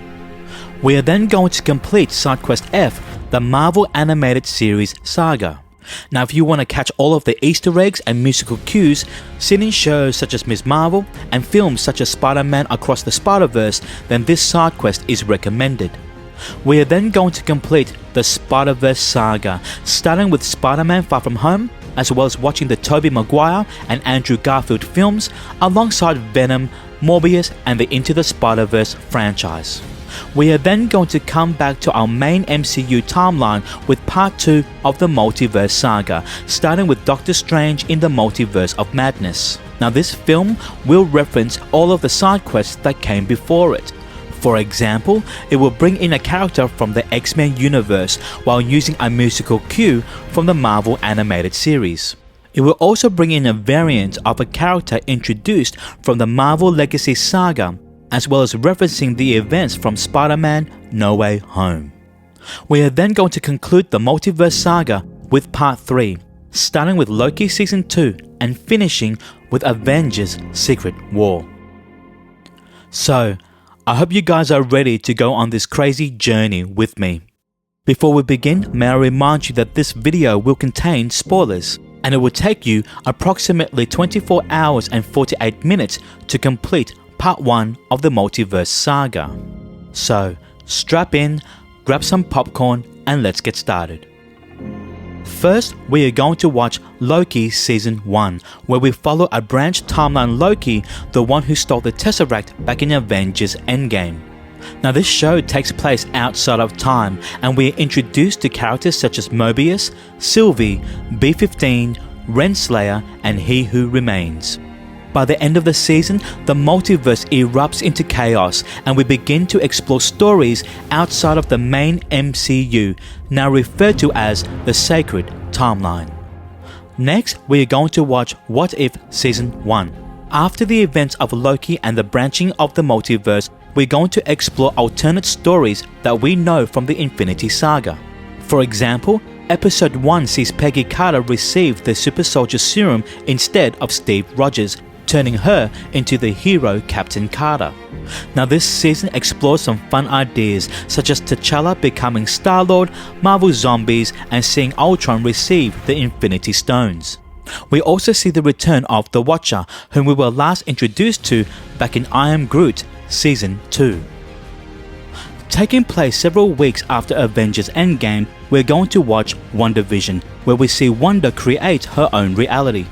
We are then going to complete Side Quest F, the Marvel Animated Series Saga. Now, if you want to catch all of the Easter eggs and musical cues seen in shows such as Ms. Marvel and films such as Spider-Man Across the Spider-Verse, then this side quest is recommended. We are then going to complete the Spider-Verse Saga, starting with Spider-Man Far From Home, as well as watching the Tobey Maguire and Andrew Garfield films alongside Venom, Morbius and the Into the Spider-Verse franchise. We are then going to come back to our main MCU timeline with part 2 of the Multiverse Saga, starting with Doctor Strange in the Multiverse of Madness. Now, this film will reference all of the side quests that came before it. For example, it will bring in a character from the X-Men universe while using a musical cue from the Marvel Animated Series. It will also bring in a variant of a character introduced from the Marvel Legacy Saga, as well as referencing the events from Spider-Man No Way Home. We are then going to conclude the Multiverse Saga with part 3, starting with Loki Season 2 and finishing with Avengers Secret War. So, I hope you guys are ready to go on this crazy journey with me. Before we begin, may I remind you that this video will contain spoilers, and it will take you approximately 24 hours and 48 minutes to complete part 1 of the Multiverse Saga. So, strap in, grab some popcorn, and let's get started. First, we are going to watch Loki Season 1, where we follow a branch timeline Loki, the one who stole the Tesseract back in Avengers Endgame. Now, this show takes place outside of time, and we are introduced to characters such as Mobius, Sylvie, B-15, Renslayer, and He Who Remains. By the end of the season, the multiverse erupts into chaos and we begin to explore stories outside of the main MCU, now referred to as the Sacred Timeline. Next, we are going to watch What If Season 1. After the events of Loki and the branching of the multiverse, we're going to explore alternate stories that we know from the Infinity Saga. For example, Episode 1 sees Peggy Carter receive the super soldier serum instead of Steve Rogers, turning her into the hero Captain Carter. Now this season explores some fun ideas such as T'Challa becoming Star-Lord, Marvel Zombies, and seeing Ultron receive the Infinity Stones. We also see the return of the Watcher, whom we were last introduced to back in I Am Groot Season 2. Taking place several weeks after Avengers Endgame, we're going to watch WandaVision, where we see Wanda create her own reality.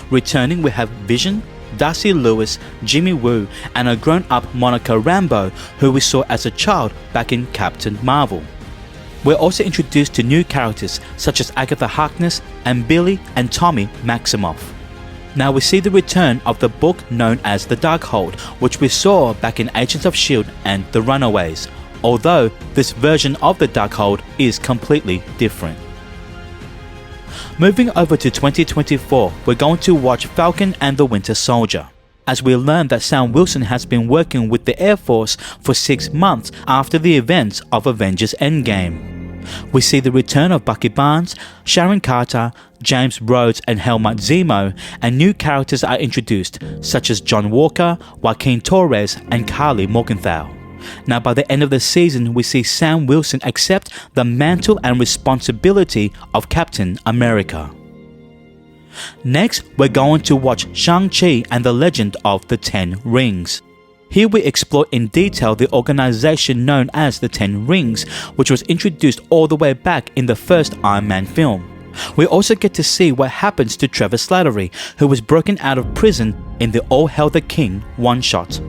Returning, we have Vision, Darcy Lewis, Jimmy Woo, and a grown-up Monica Rambeau, who we saw as a child back in Captain Marvel. We're also introduced to new characters such as Agatha Harkness and Billy and Tommy Maximoff. Now we see the return of the book known as The Darkhold, which we saw back in Agents of S.H.I.E.L.D. and The Runaways, although this version of The Darkhold is completely different. Moving over to 2024, we're going to watch Falcon and the Winter Soldier, as we learn that Sam Wilson has been working with the Air Force for 6 months after the events of Avengers Endgame. We see the return of Bucky Barnes, Sharon Carter, James Rhodes and Helmut Zemo, and new characters are introduced such as John Walker, Joaquin Torres and Carly Morgenthau. Now by the end of the season, we see Sam Wilson accept the mantle and responsibility of Captain America. Next, we're going to watch Shang-Chi and the Legend of the Ten Rings. Here we explore in detail the organization known as the Ten Rings, which was introduced all the way back in the first Iron Man film. We also get to see what happens to Trevor Slattery, who was broken out of prison in the All Hail the King one-shot.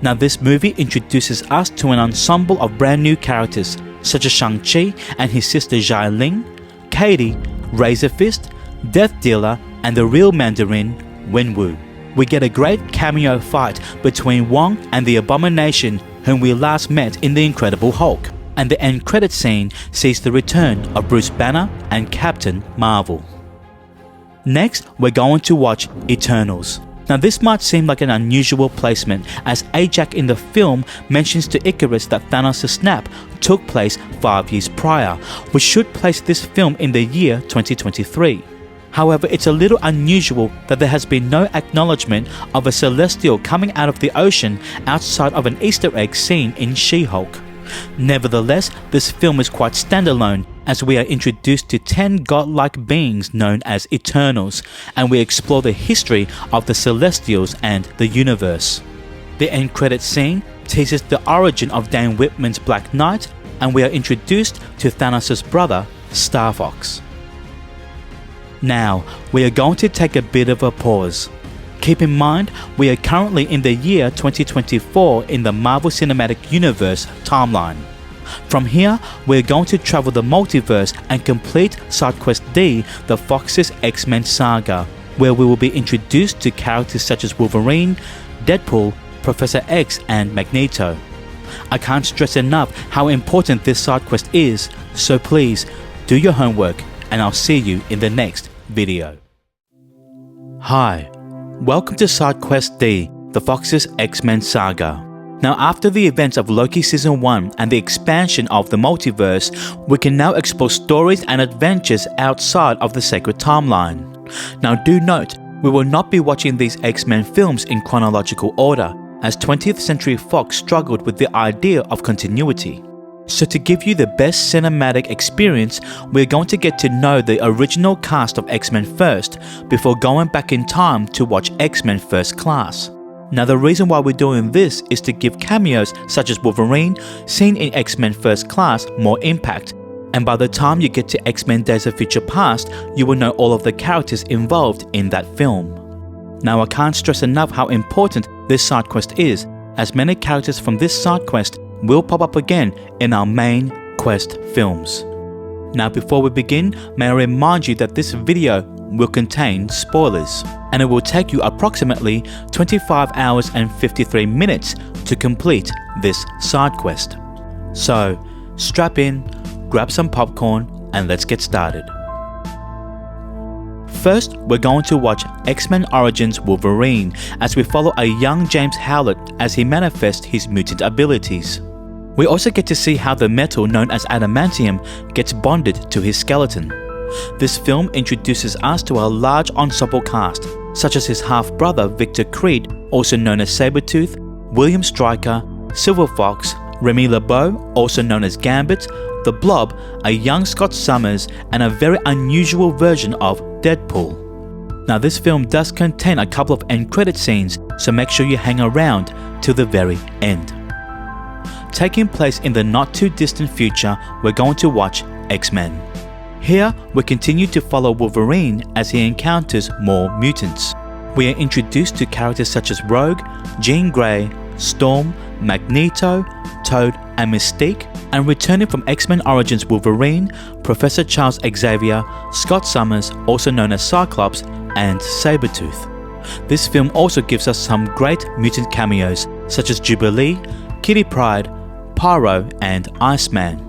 Now this movie introduces us to an ensemble of brand new characters such as Shang-Chi and his sister Xialing, Katie, Razor Fist, Death Dealer and the real Mandarin, Wenwu. We get a great cameo fight between Wong and the Abomination, whom we last met in The Incredible Hulk, and the end credit scene sees the return of Bruce Banner and Captain Marvel. Next, we're going to watch Eternals. Now this might seem like an unusual placement, as Ajak in the film mentions to Icarus that Thanos' snap took place 5 years prior, which should place this film in the year 2023. However, it's a little unusual that there has been no acknowledgement of a Celestial coming out of the ocean outside of an Easter egg seen in She-Hulk. Nevertheless, this film is quite standalone, as we are introduced to 10 godlike beings known as Eternals, and we explore the history of the Celestials and the universe. The end credit scene teases the origin of Dan Whitman's Black Knight, and we are introduced to Thanos' brother, Star Fox. Now, we are going to take a bit of a pause. Keep in mind, we are currently in the year 2024 in the Marvel Cinematic Universe timeline. From here, we're going to travel the multiverse and complete Side Quest D, the Fox's X-Men Saga, where we will be introduced to characters such as Wolverine, Deadpool, Professor X and Magneto. I can't stress enough how important this side quest is, so please do your homework and I'll see you in the next video. Hi, welcome to Side Quest D, the Fox's X-Men Saga. Now after the events of Loki Season 1 and the expansion of the multiverse, we can now explore stories and adventures outside of the sacred timeline. Now do note, we will not be watching these X-Men films in chronological order, as 20th Century Fox struggled with the idea of continuity. So to give you the best cinematic experience, we're going to get to know the original cast of X-Men first, before going back in time to watch X-Men First Class. Now the reason why we're doing this is to give cameos such as Wolverine, seen in X-Men First Class, more impact, and by the time you get to X-Men Days of Future Past, you will know all of the characters involved in that film. Now I can't stress enough how important this side quest is, as many characters from this side quest will pop up again in our main quest films. Now before we begin, may I remind you that this video will contain spoilers, and it will take you approximately 25 hours and 53 minutes to complete this side quest. So strap in, grab some popcorn and let's get started. First, we're going to watch X-Men Origins Wolverine as we follow a young James Howlett as he manifests his mutant abilities. We also get to see how the metal known as adamantium gets bonded to his skeleton. This film introduces us to a large ensemble cast, such as his half-brother Victor Creed, also known as Sabretooth, William Stryker, Silver Fox, Remy LeBeau, also known as Gambit, the Blob, a young Scott Summers, and a very unusual version of Deadpool. Now this film does contain a couple of end credit scenes, so make sure you hang around till the very end. Taking place in the not too distant future, we're going to watch X-Men. Here, we continue to follow Wolverine as he encounters more mutants. We are introduced to characters such as Rogue, Jean Grey, Storm, Magneto, Toad, and Mystique, and returning from X-Men Origins Wolverine, Professor Charles Xavier, Scott Summers, also known as Cyclops, and Sabretooth. This film also gives us some great mutant cameos such as Jubilee, Kitty Pryde, Pyro, and Iceman.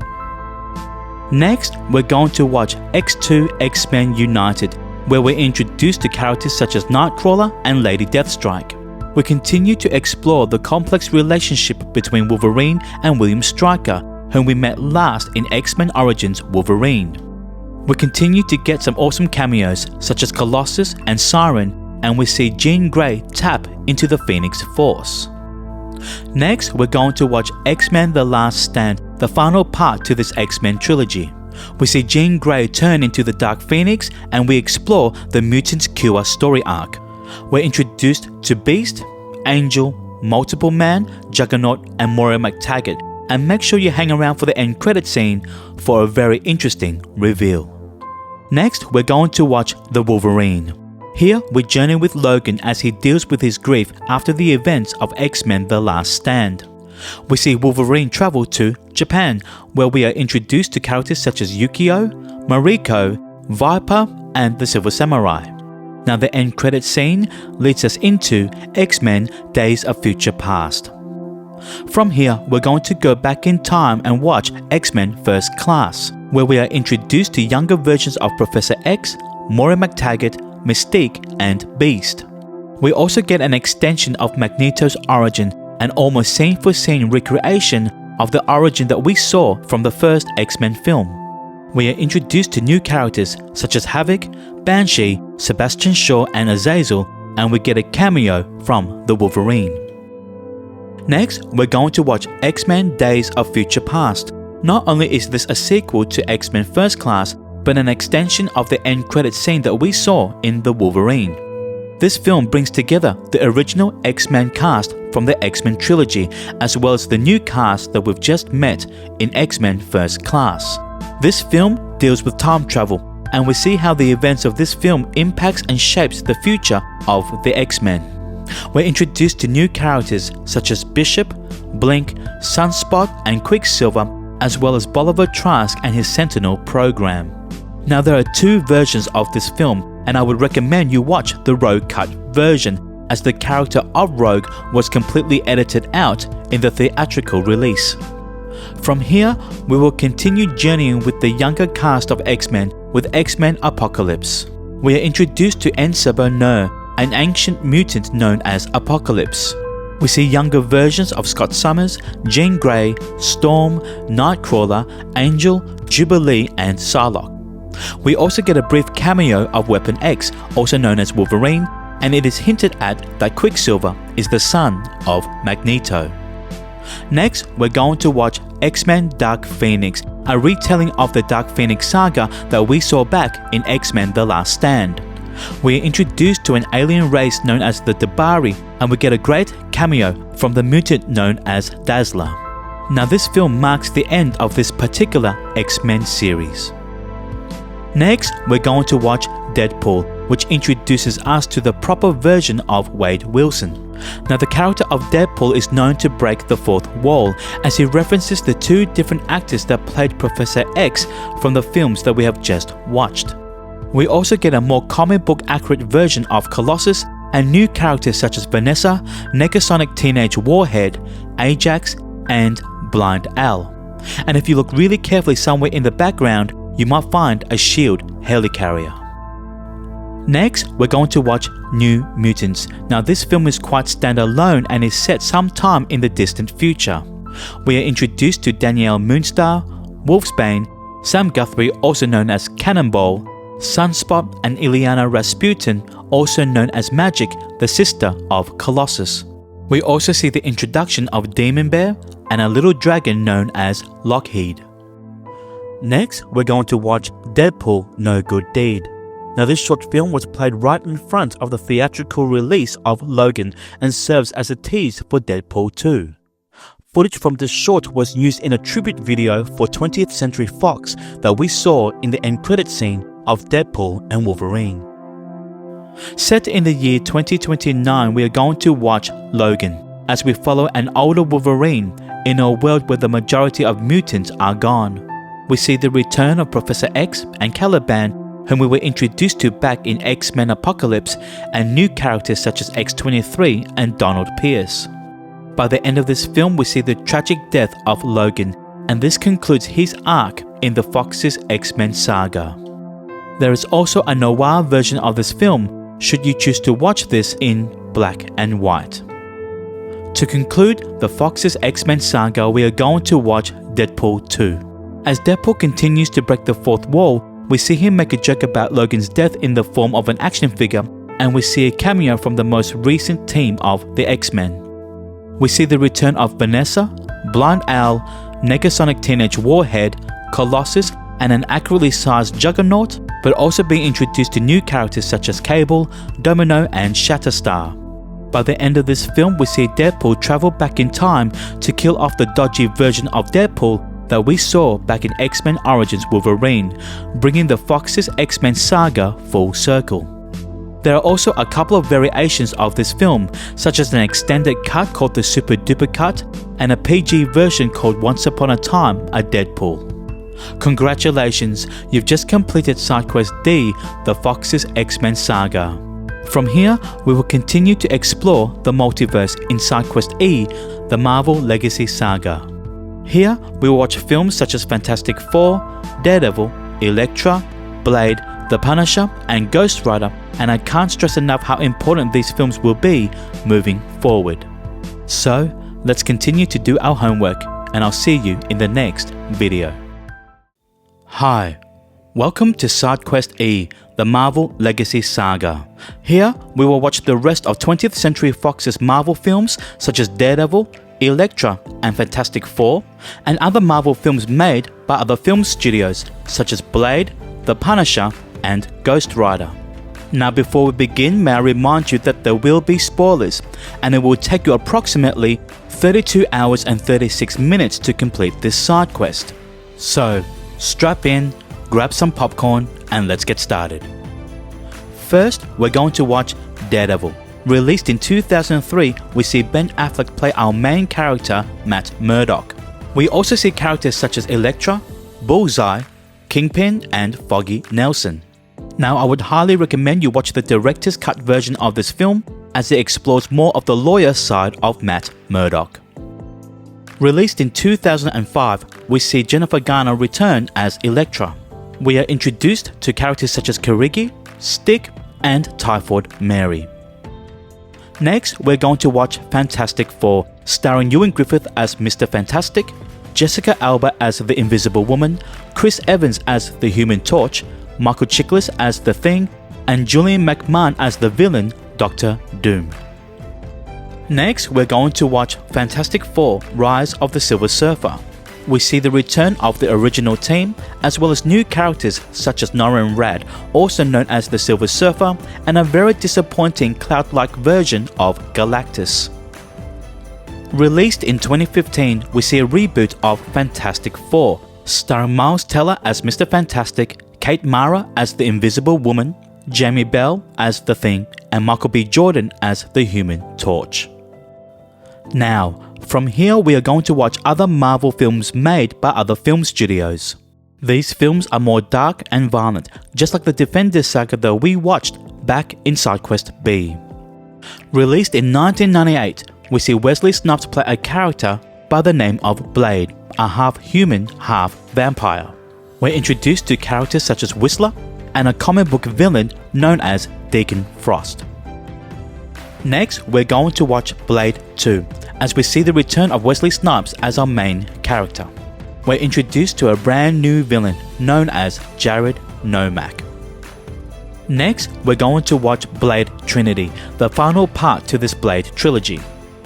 Next, we're going to watch X2 X-Men United, where we're introduced to characters such as Nightcrawler and Lady Deathstrike. We continue to explore the complex relationship between Wolverine and William Stryker, whom we met last in X-Men Origins Wolverine. We continue to get some awesome cameos such as Colossus and Siren, and we see Jean Grey tap into the Phoenix Force. Next, we're going to watch X-Men The Last Stand, the final part to this X-Men trilogy. We see Jean Grey turn into the Dark Phoenix, and we explore the Mutants Cure story arc. We're introduced to Beast, Angel, Multiple Man, Juggernaut, and Moira McTaggart, and make sure you hang around for the end credit scene for a very interesting reveal. Next, we're going to watch The Wolverine. Here, we journey with Logan as he deals with his grief after the events of X-Men The Last Stand. We see Wolverine travel to Japan, where we are introduced to characters such as Yukio, Mariko, Viper, and the Silver Samurai. Now the end credit scene leads us into X-Men Days of Future Past. From here, we're going to go back in time and watch X-Men First Class, where we are introduced to younger versions of Professor X, Moira McTaggart, Mystique, and Beast. We also get an extension of Magneto's origin, an almost scene-for-scene recreation of the origin that we saw from the first X-Men film. We are introduced to new characters such as Havoc, Banshee, Sebastian Shaw, and Azazel, and we get a cameo from the Wolverine. Next, we're going to watch X-Men Days of Future Past. Not only is this a sequel to X-Men First Class, but an extension of the end credit scene that we saw in The Wolverine. This film brings together the original X-Men cast from the X-Men trilogy, as well as the new cast that we've just met in X-Men First Class. This film deals with time travel, and we see how the events of this film impacts and shapes the future of the X-Men. We're introduced to new characters such as Bishop, Blink, Sunspot, and Quicksilver, as well as Bolivar Trask and his Sentinel program. Now there are two versions of this film, and I would recommend you watch the Rogue Cut version, as the character of Rogue was completely edited out in the theatrical release. From here, we will continue journeying with the younger cast of X-Men with X-Men Apocalypse. We are introduced to N-Sebo-No, an ancient mutant known as Apocalypse. We see younger versions of Scott Summers, Jean Grey, Storm, Nightcrawler, Angel, Jubilee, and Psylocke. We also get a brief cameo of Weapon X, also known as Wolverine, and it is hinted at that Quicksilver is the son of Magneto. Next, we're going to watch X-Men Dark Phoenix, a retelling of the Dark Phoenix saga that we saw back in X-Men The Last Stand. We are introduced to an alien race known as the Dabari, and we get a great cameo from the mutant known as Dazzler. Now this film marks the end of this particular X-Men series. Next, we're going to watch Deadpool, which introduces us to the proper version of Wade Wilson. Now the character of Deadpool is known to break the fourth wall, as he references the two different actors that played Professor X from the films that we have just watched. We also get a more comic book accurate version of Colossus and new characters such as Vanessa, Negasonic Teenage Warhead, Ajax, and Blind Al. And if you look really carefully somewhere in the background, you might find a S.H.I.E.L.D. helicarrier. Next, we're going to watch New Mutants. Now this film is quite standalone and is set sometime in the distant future. We are introduced to Danielle Moonstar, Wolfsbane, Sam Guthrie, also known as Cannonball, Sunspot and Illyana Rasputin, also known as Magic, the sister of Colossus. We also see the introduction of Demon Bear and a little dragon known as Lockheed. Next, we're going to watch Deadpool No Good Deed. Now, this short film was played right in front of the theatrical release of Logan and serves as a tease for Deadpool 2. Footage from this short was used in a tribute video for 20th Century Fox that we saw in the end credit scene of Deadpool and Wolverine. Set in the year 2029, we are going to watch Logan, as we follow an older Wolverine in a world where the majority of mutants are gone. We see the return of Professor X and Caliban, whom we were introduced to back in X-Men Apocalypse, and new characters such as X-23 and Donald Pierce. By the end of this film, we see the tragic death of Logan, and this concludes his arc in the Fox's X-Men saga. There is also a noir version of this film, should you choose to watch this in black and white. To conclude the Fox's X-Men saga, we are going to watch Deadpool 2. As Deadpool continues to break the fourth wall, we see him make a joke about Logan's death in the form of an action figure, and we see a cameo from the most recent team of the X-Men. We see the return of Vanessa, Blind Owl, Negasonic Teenage Warhead, Colossus, and an accurately sized Juggernaut, but also being introduced to new characters such as Cable, Domino, and Shatterstar. By the end of this film, we see Deadpool travel back in time to kill off the dodgy version of Deadpool that we saw back in X-Men Origins Wolverine, bringing the Fox's X-Men saga full circle. There are also a couple of variations of this film, such as an extended cut called the Super Duper Cut and a PG version called Once Upon a Time, a Deadpool. Congratulations, you've just completed SideQuest D, the Fox's X-Men saga. From here, we will continue to explore the multiverse in SideQuest E, the Marvel Legacy Saga. Here, we will watch films such as Fantastic Four, Daredevil, Elektra, Blade, The Punisher, and Ghost Rider, and I can't stress enough how important these films will be moving forward. So, let's continue to do our homework, and I'll see you in the next video. Hi, welcome to SideQuest E, the Marvel Legacy Saga. Here, we will watch the rest of 20th Century Fox's Marvel films such as Daredevil, Elektra, and Fantastic Four, and other Marvel films made by other film studios such as Blade, The Punisher, and Ghost Rider. Now, before we begin, may I remind you that there will be spoilers, and it will take you approximately 32 hours and 36 minutes to complete this side quest. So, strap in, grab some popcorn, and let's get started. First, we're going to watch Daredevil. Released in 2003, we see Ben Affleck play our main character, Matt Murdock. We also see characters such as Elektra, Bullseye, Kingpin, and Foggy Nelson. Now, I would highly recommend you watch the director's cut version of this film, as it explores more of the lawyer side of Matt Murdock. Released in 2005, we see Jennifer Garner return as Elektra. We are introduced to characters such as Kirigi, Stick, and Typhoid Mary. Next, we're going to watch Fantastic Four, starring Ewan Griffith as Mr. Fantastic, Jessica Alba as the Invisible Woman, Chris Evans as the Human Torch, Michael Chiklis as the Thing, and Julian McMahon as the villain, Dr. Doom. Next, we're going to watch Fantastic Four, Rise of the Silver Surfer. We see the return of the original team, as well as new characters such as Norrin Radd, also known as the Silver Surfer, and a very disappointing Cloud-like version of Galactus. Released in 2015, we see a reboot of Fantastic Four, starring Miles Teller as Mr. Fantastic, Kate Mara as the Invisible Woman, Jamie Bell as the Thing, and Michael B. Jordan as the Human Torch. Now, from here we are going to watch other Marvel films made by other film studios. These films are more dark and violent, just like the Defenders Saga that we watched back in SideQuest B. Released in 1998, we see Wesley Snipes play a character by the name of Blade, a half-human, half-vampire. We're introduced to characters such as Whistler and a comic book villain known as Deacon Frost. Next, we're going to watch Blade 2, as we see the return of Wesley Snipes as our main character. We're introduced to a brand new villain known as Jared Nomak. Next, we're going to watch Blade Trinity, the final part to this Blade trilogy.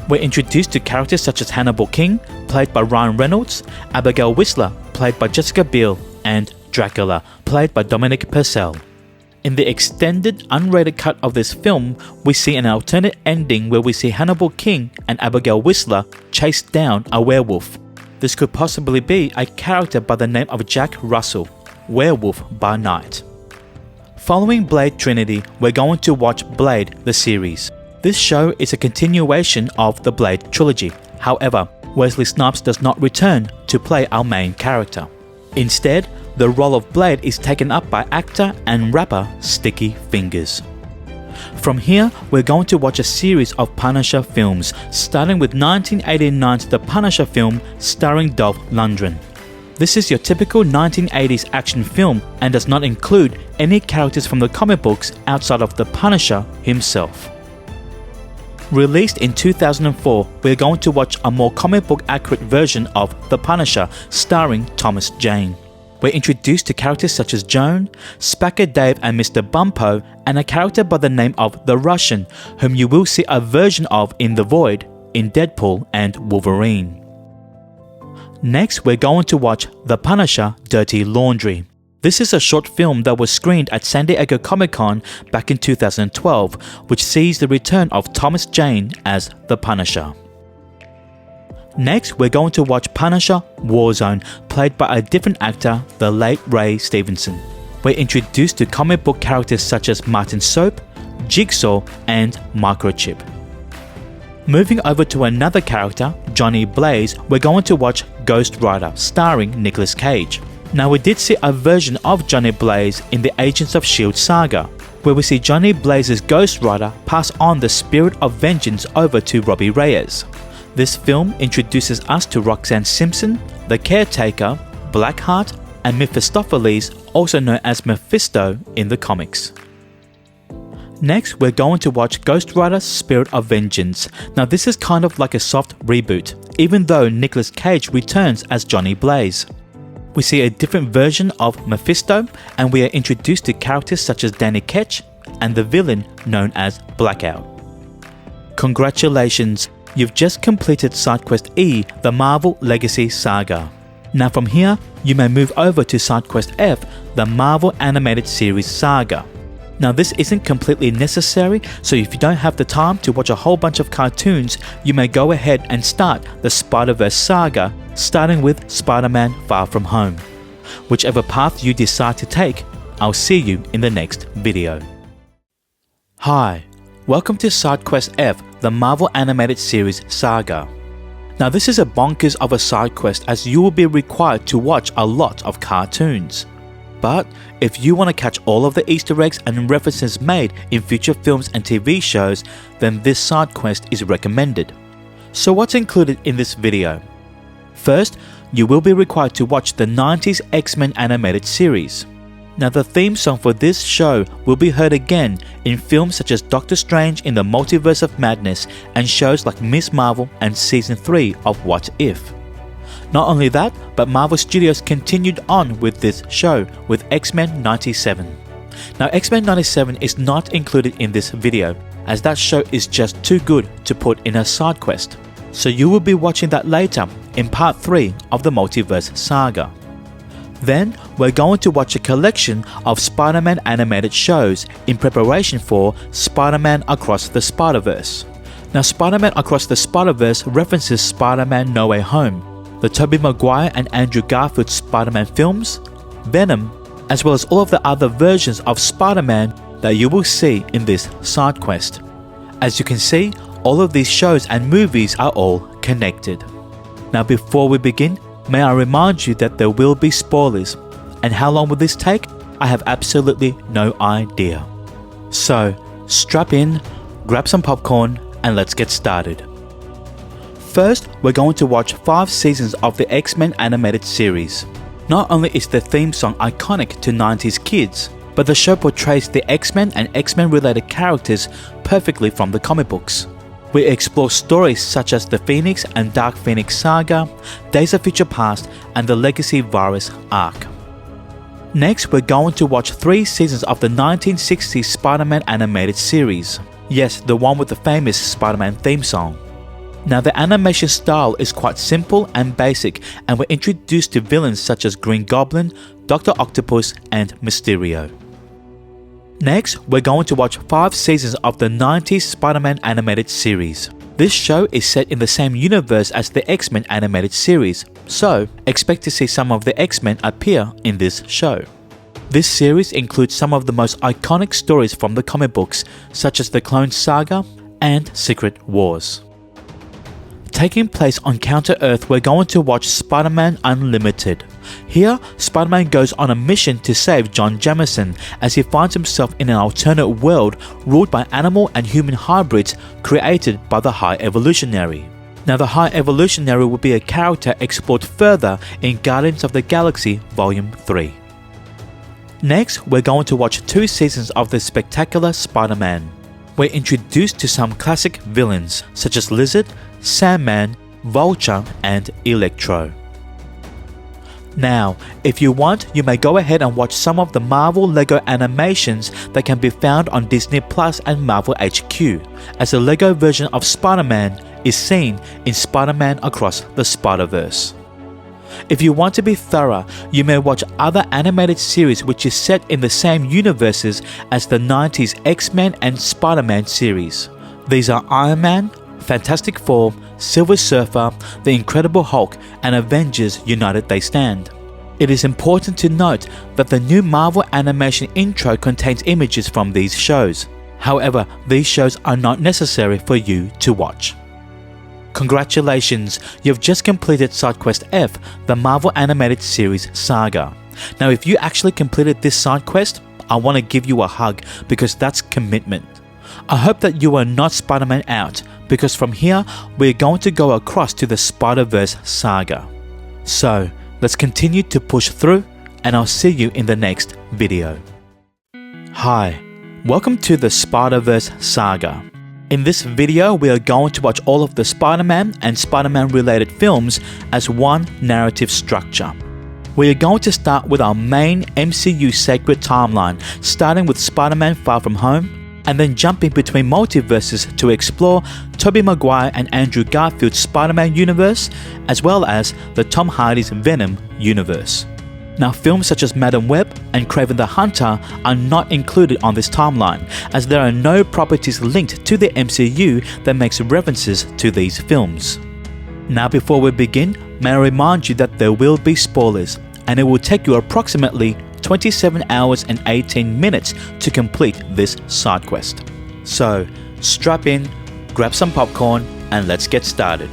We're introduced to characters such as Hannibal King, played by Ryan Reynolds, Abigail Whistler, played by Jessica Biel, and Dracula, played by Dominic Purcell. In the extended, unrated cut of this film, we see an alternate ending where we see Hannibal King and Abigail Whistler chase down a werewolf. This could possibly be a character by the name of Jack Russell, Werewolf by Night. Following Blade Trinity, we're going to watch Blade the series. This show is a continuation of the Blade trilogy. However, Wesley Snipes does not return to play our main character. Instead, the role of Blade is taken up by actor and rapper Sticky Fingers. From here, we're going to watch a series of Punisher films, starting with 1989's The Punisher film starring Dolph Lundgren. This is your typical 1980s action film and does not include any characters from the comic books outside of the Punisher himself. Released in 2004, we're going to watch a more comic book accurate version of The Punisher starring Thomas Jane. We're introduced to characters such as Joan, Spacker Dave and Mr. Bumpo, and a character by the name of The Russian, whom you will see a version of in The Void, in Deadpool and Wolverine. Next, we're going to watch The Punisher Dirty Laundry. This is a short film that was screened at San Diego Comic-Con back in 2012, which sees the return of Thomas Jane as The Punisher. Next, we're going to watch Punisher Warzone, played by a different actor, the late Ray Stevenson. We're introduced to comic book characters such as Martin Soap, Jigsaw, and Microchip. Moving over to another character, Johnny Blaze, we're going to watch Ghost Rider, starring Nicolas Cage. Now, we did see a version of Johnny Blaze in the Agents of S.H.I.E.L.D. saga, where we see Johnny Blaze's Ghost Rider pass on the spirit of vengeance over to Robbie Reyes. This film introduces us to Roxanne Simpson, the Caretaker, Blackheart, and Mephistopheles, also known as Mephisto in the comics. Next, we're going to watch Ghost Rider Spirit of Vengeance. Now, this is kind of like a soft reboot, even though Nicolas Cage returns as Johnny Blaze. We see a different version of Mephisto, and we are introduced to characters such as Danny Ketch and the villain known as Blackout. Congratulations! You've just completed Side Quest E, the Marvel Legacy Saga. Now from here, you may move over to Side Quest F, the Marvel Animated Series Saga. Now this isn't completely necessary, so if you don't have the time to watch a whole bunch of cartoons, you may go ahead and start the Spider-Verse Saga, starting with Spider-Man Far From Home. Whichever path you decide to take, I'll see you in the next video. Hi, welcome to Side Quest F, the Marvel Animated Series Saga. Now this is a bonkers of a side quest as you will be required to watch a lot of cartoons. But if you want to catch all of the Easter eggs and references made in future films and TV shows, then this side quest is recommended. So what's included in this video? First, you will be required to watch the 90s X-Men animated series. Now the theme song for this show will be heard again in films such as Doctor Strange in the Multiverse of Madness and shows like Ms. Marvel and Season 3 of What If. Not only that, but Marvel Studios continued on with this show with X-Men 97. Now X-Men 97 is not included in this video, as that show is just too good to put in a side quest. So you will be watching that later in part 3 of the Multiverse Saga. Then, we're going to watch a collection of Spider-Man animated shows in preparation for Spider-Man Across the Spider-Verse. Now, Spider-Man Across the Spider-Verse references Spider-Man No Way Home, the Tobey Maguire and Andrew Garfield Spider-Man films, Venom, as well as all of the other versions of Spider-Man that you will see in this side quest. As you can see, all of these shows and movies are all connected. Now, before we begin, may I remind you that there will be spoilers, and how long will this take? I have absolutely no idea. So, strap in, grab some popcorn, and let's get started. First, we're going to watch 5 seasons of the X-Men animated series. Not only is the theme song iconic to 90s kids, but the show portrays the X-Men and X-Men related characters perfectly from the comic books. We explore stories such as the Phoenix and Dark Phoenix Saga, Days of Future Past, and the Legacy Virus arc. Next, we're going to watch 3 seasons of the 1960s Spider-Man animated series. Yes, the one with the famous Spider-Man theme song. Now, the animation style is quite simple and basic, and we're introduced to villains such as Green Goblin, Dr. Octopus, and Mysterio. Next, we're going to watch 5 seasons of the 90s Spider-Man animated series. This show is set in the same universe as the X-Men animated series, so expect to see some of the X-Men appear in this show. This series includes some of the most iconic stories from the comic books, such as the Clone Saga and Secret Wars. Taking place on Counter-Earth, we're going to watch Spider-Man Unlimited. Here, Spider-Man goes on a mission to save John Jameson as he finds himself in an alternate world ruled by animal and human hybrids created by the High Evolutionary. Now, the High Evolutionary will be a character explored further in Guardians of the Galaxy Volume 3. Next, we're going to watch 2 seasons of the Spectacular Spider-Man. We're introduced to some classic villains such as Lizard, Sandman, Vulture, and Electro. Now, if you want, you may go ahead and watch some of the Marvel Lego animations that can be found on Disney Plus and Marvel HQ, as the Lego version of Spider-Man is seen in Spider-Man Across the Spider-Verse. If you want to be thorough, you may watch other animated series which is set in the same universes as the 90s X-Men and Spider-Man series. These are Iron Man, Fantastic Four, Silver Surfer, The Incredible Hulk, and Avengers United They Stand. It is important to note that the new Marvel animation intro contains images from these shows. However, these shows are not necessary for you to watch. Congratulations, you've just completed Side Quest F, the Marvel Animated Series Saga. Now, if you actually completed this side quest, I want to give you a hug because that's commitment. I hope that you are not Spider-Man out, because from here, we're going to go across to the Spider-Verse Saga. So, let's continue to push through, and I'll see you in the next video. Hi, welcome to the Spider-Verse Saga. In this video, we are going to watch all of the Spider-Man and Spider-Man related films as one narrative structure. We are going to start with our main MCU sacred timeline, starting with Spider-Man Far From Home, and then jumping between multiverses to explore Tobey Maguire and Andrew Garfield's Spider-Man universe, as well as the Tom Hardy's Venom universe. Now, films such as Madam Web and Kraven the Hunter are not included on this timeline, as there are no properties linked to the MCU that makes references to these films. Now, before we begin, may I remind you that there will be spoilers, and it will take you approximately 27 hours and 18 minutes to complete this side quest. So, strap in, grab some popcorn, and let's get started.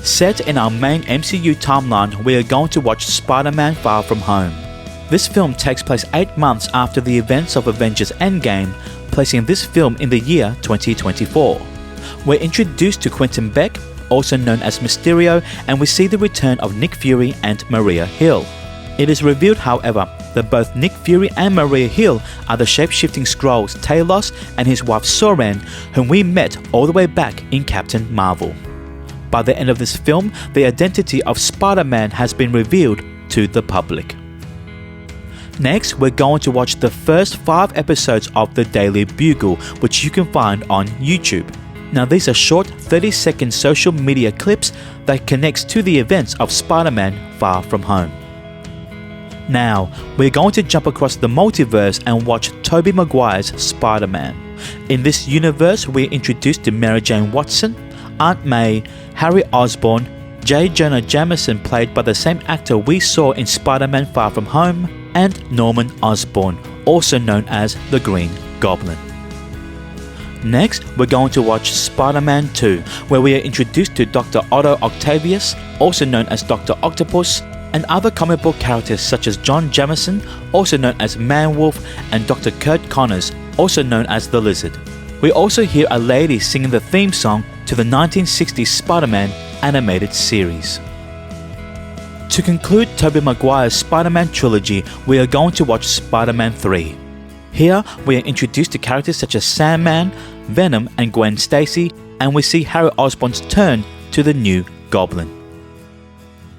Set in our main MCU timeline, we are going to watch Spider-Man Far From Home. This film takes place 8 months after the events of Avengers Endgame, placing this film in the year 2024. We're introduced to Quentin Beck, also known as Mysterio, and we see the return of Nick Fury and Maria Hill. It is revealed, however, that both Nick Fury and Maria Hill are the shape-shifting Skrulls Talos and his wife Soren, whom we met all the way back in Captain Marvel. By the end of this film, the identity of Spider-Man has been revealed to the public. Next, we're going to watch the first 5 episodes of The Daily Bugle, which you can find on YouTube. Now, these are short 30-second social media clips that connects to the events of Spider-Man Far From Home. Now, we're going to jump across the multiverse and watch Tobey Maguire's Spider-Man. In this universe, we're introduced to Mary Jane Watson, Aunt May, Harry Osborn, J. Jonah Jameson played by the same actor we saw in Spider-Man Far From Home, and Norman Osborn, also known as the Green Goblin. Next, we're going to watch Spider-Man 2, where we are introduced to Dr. Otto Octavius, also known as Dr. Octopus, and other comic book characters such as John Jameson, also known as Man-Wolf, and Dr. Kurt Connors, also known as the Lizard. We also hear a lady singing the theme song to the 1960s Spider-Man animated series. To conclude Tobey Maguire's Spider-Man trilogy, we are going to watch Spider-Man 3. Here, we are introduced to characters such as Sandman, Venom, and Gwen Stacy, and we see Harry Osborn's turn to the new Goblin.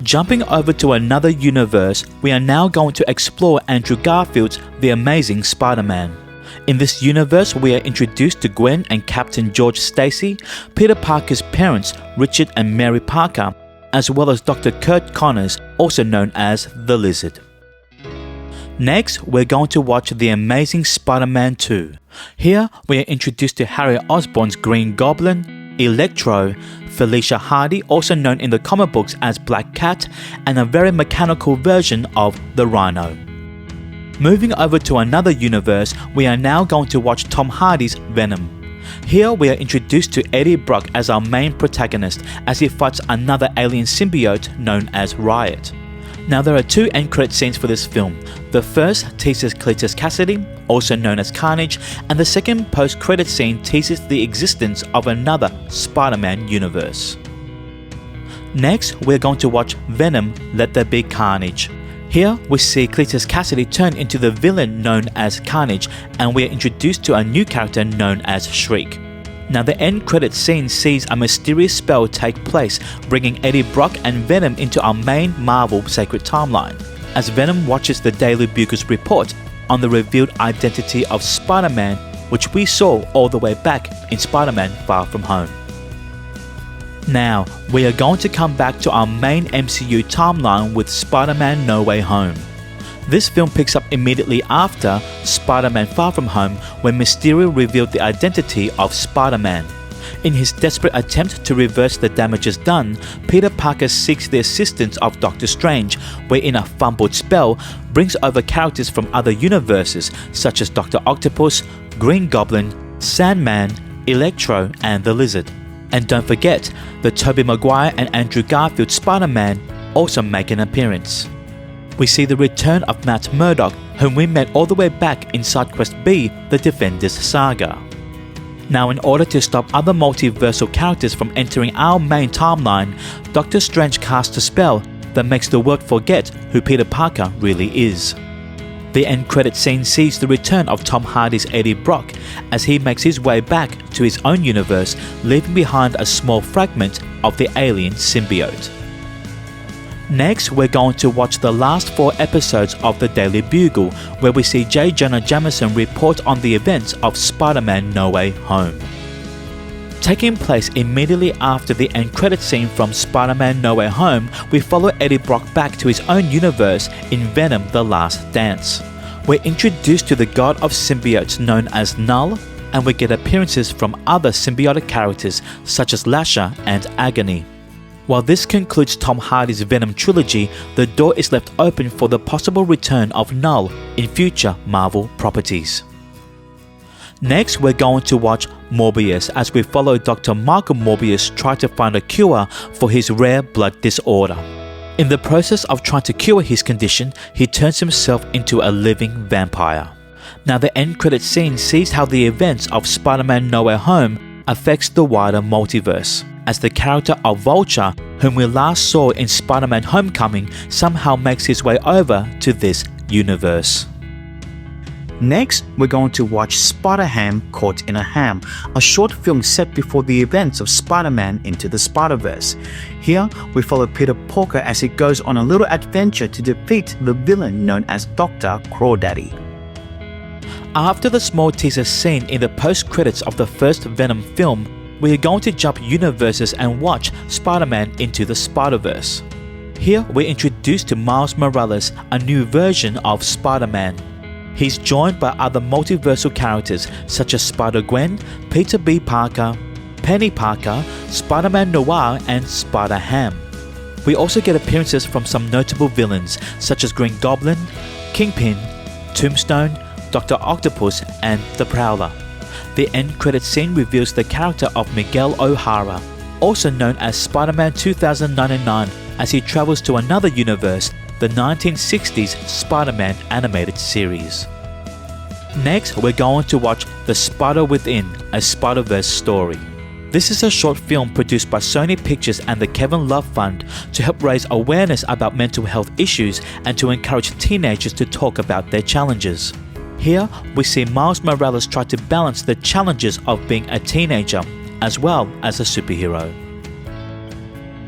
Jumping over to another universe, we are now going to explore Andrew Garfield's The Amazing Spider-Man. In this universe, we are introduced to Gwen and Captain George Stacy, Peter Parker's parents, Richard and Mary Parker, as well as Dr. Kurt Connors, also known as the Lizard. Next, we're going to watch The Amazing Spider-Man 2. Here, we are introduced to Harry Osborn's Green Goblin, Electro, Felicia Hardy, also known in the comic books as Black Cat, and a very mechanical version of the Rhino. Moving over to another universe, we are now going to watch Tom Hardy's Venom. Here we are introduced to Eddie Brock as our main protagonist as he fights another alien symbiote known as Riot. Now there are two end credit scenes for this film. The first teases Cletus Cassidy, also known as Carnage, and the second post-credit scene teases the existence of another Spider-Man universe. Next, we're going to watch Venom: Let There Be Carnage. Here, we see Cletus Cassidy turn into the villain known as Carnage, and we are introduced to a new character known as Shriek. Now the end credit scene sees a mysterious spell take place, bringing Eddie Brock and Venom into our main Marvel sacred timeline, as Venom watches the Daily Bugle's report on the revealed identity of Spider-Man, which we saw all the way back in Spider-Man Far From Home. Now, we are going to come back to our main MCU timeline with Spider-Man No Way Home. This film picks up immediately after Spider-Man Far From Home, when Mysterio revealed the identity of Spider-Man. In his desperate attempt to reverse the damages done, Peter Parker seeks the assistance of Doctor Strange, wherein a fumbled spell brings over characters from other universes such as Dr. Octopus, Green Goblin, Sandman, Electro, and the Lizard. And don't forget, the Tobey Maguire and Andrew Garfield Spider-Man also make an appearance. We see the return of Matt Murdock, whom we met all the way back in Side Quest B, the Defenders Saga. Now, in order to stop other multiversal characters from entering our main timeline, Doctor Strange casts a spell that makes the world forget who Peter Parker really is. The end credit scene sees the return of Tom Hardy's Eddie Brock as he makes his way back to his own universe, leaving behind a small fragment of the alien symbiote. Next, we're going to watch the last 4 episodes of the Daily Bugle, where we see J. Jonah Jameson report on the events of Spider-Man No Way Home. Taking place immediately after the end credit scene from Spider-Man No Way Home, we follow Eddie Brock back to his own universe in Venom: The Last Dance. We're introduced to the god of symbiotes known as Null, and we get appearances from other symbiotic characters such as Lasher and Agony. While this concludes Tom Hardy's Venom trilogy, the door is left open for the possible return of Null in future Marvel properties. Next, we're going to watch Morbius as we follow Dr. Michael Morbius try to find a cure for his rare blood disorder. In the process of trying to cure his condition, he turns himself into a living vampire. Now the end credit scene sees how the events of Spider-Man No Way Home affects the wider multiverse, as the character of Vulture, whom we last saw in Spider-Man Homecoming, somehow makes his way over to this universe. Next, we're going to watch Spider-Ham Caught in a Ham, a short film set before the events of Spider-Man Into the Spider-Verse. Here, we follow Peter Porker as he goes on a little adventure to defeat the villain known as Dr. Crawdaddy. After the small teaser scene in the post-credits of the first Venom film, we are going to jump universes and watch Spider-Man Into the Spider-Verse. Here, we're introduced to Miles Morales, a new version of Spider-Man. He's joined by other multiversal characters such as Spider-Gwen, Peter B. Parker, Penny Parker, Spider-Man Noir, and Spider-Ham. We also get appearances from some notable villains such as Green Goblin, Kingpin, Tombstone, Dr. Octopus, and the Prowler. The end credit scene reveals the character of Miguel O'Hara, also known as Spider-Man 2099, as he travels to another universe, the 1960s Spider-Man animated series. Next, we're going to watch The Spider Within, a Spider-Verse story. This is a short film produced by Sony Pictures and the Kevin Love Fund to help raise awareness about mental health issues and to encourage teenagers to talk about their challenges. Here, we see Miles Morales try to balance the challenges of being a teenager as well as a superhero.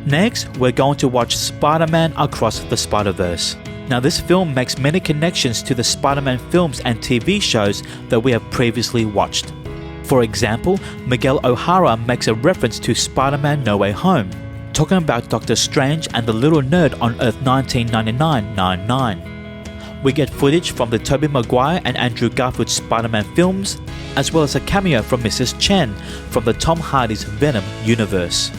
Next, we're going to watch Spider-Man Across the Spider-Verse. Now this film makes many connections to the Spider-Man films and TV shows that we have previously watched. For example, Miguel O'Hara makes a reference to Spider-Man No Way Home, talking about Doctor Strange and the little nerd on Earth 1999-99. We get footage from the Tobey Maguire and Andrew Garfield Spider-Man films, as well as a cameo from Mrs. Chen from the Tom Hardy's Venom universe.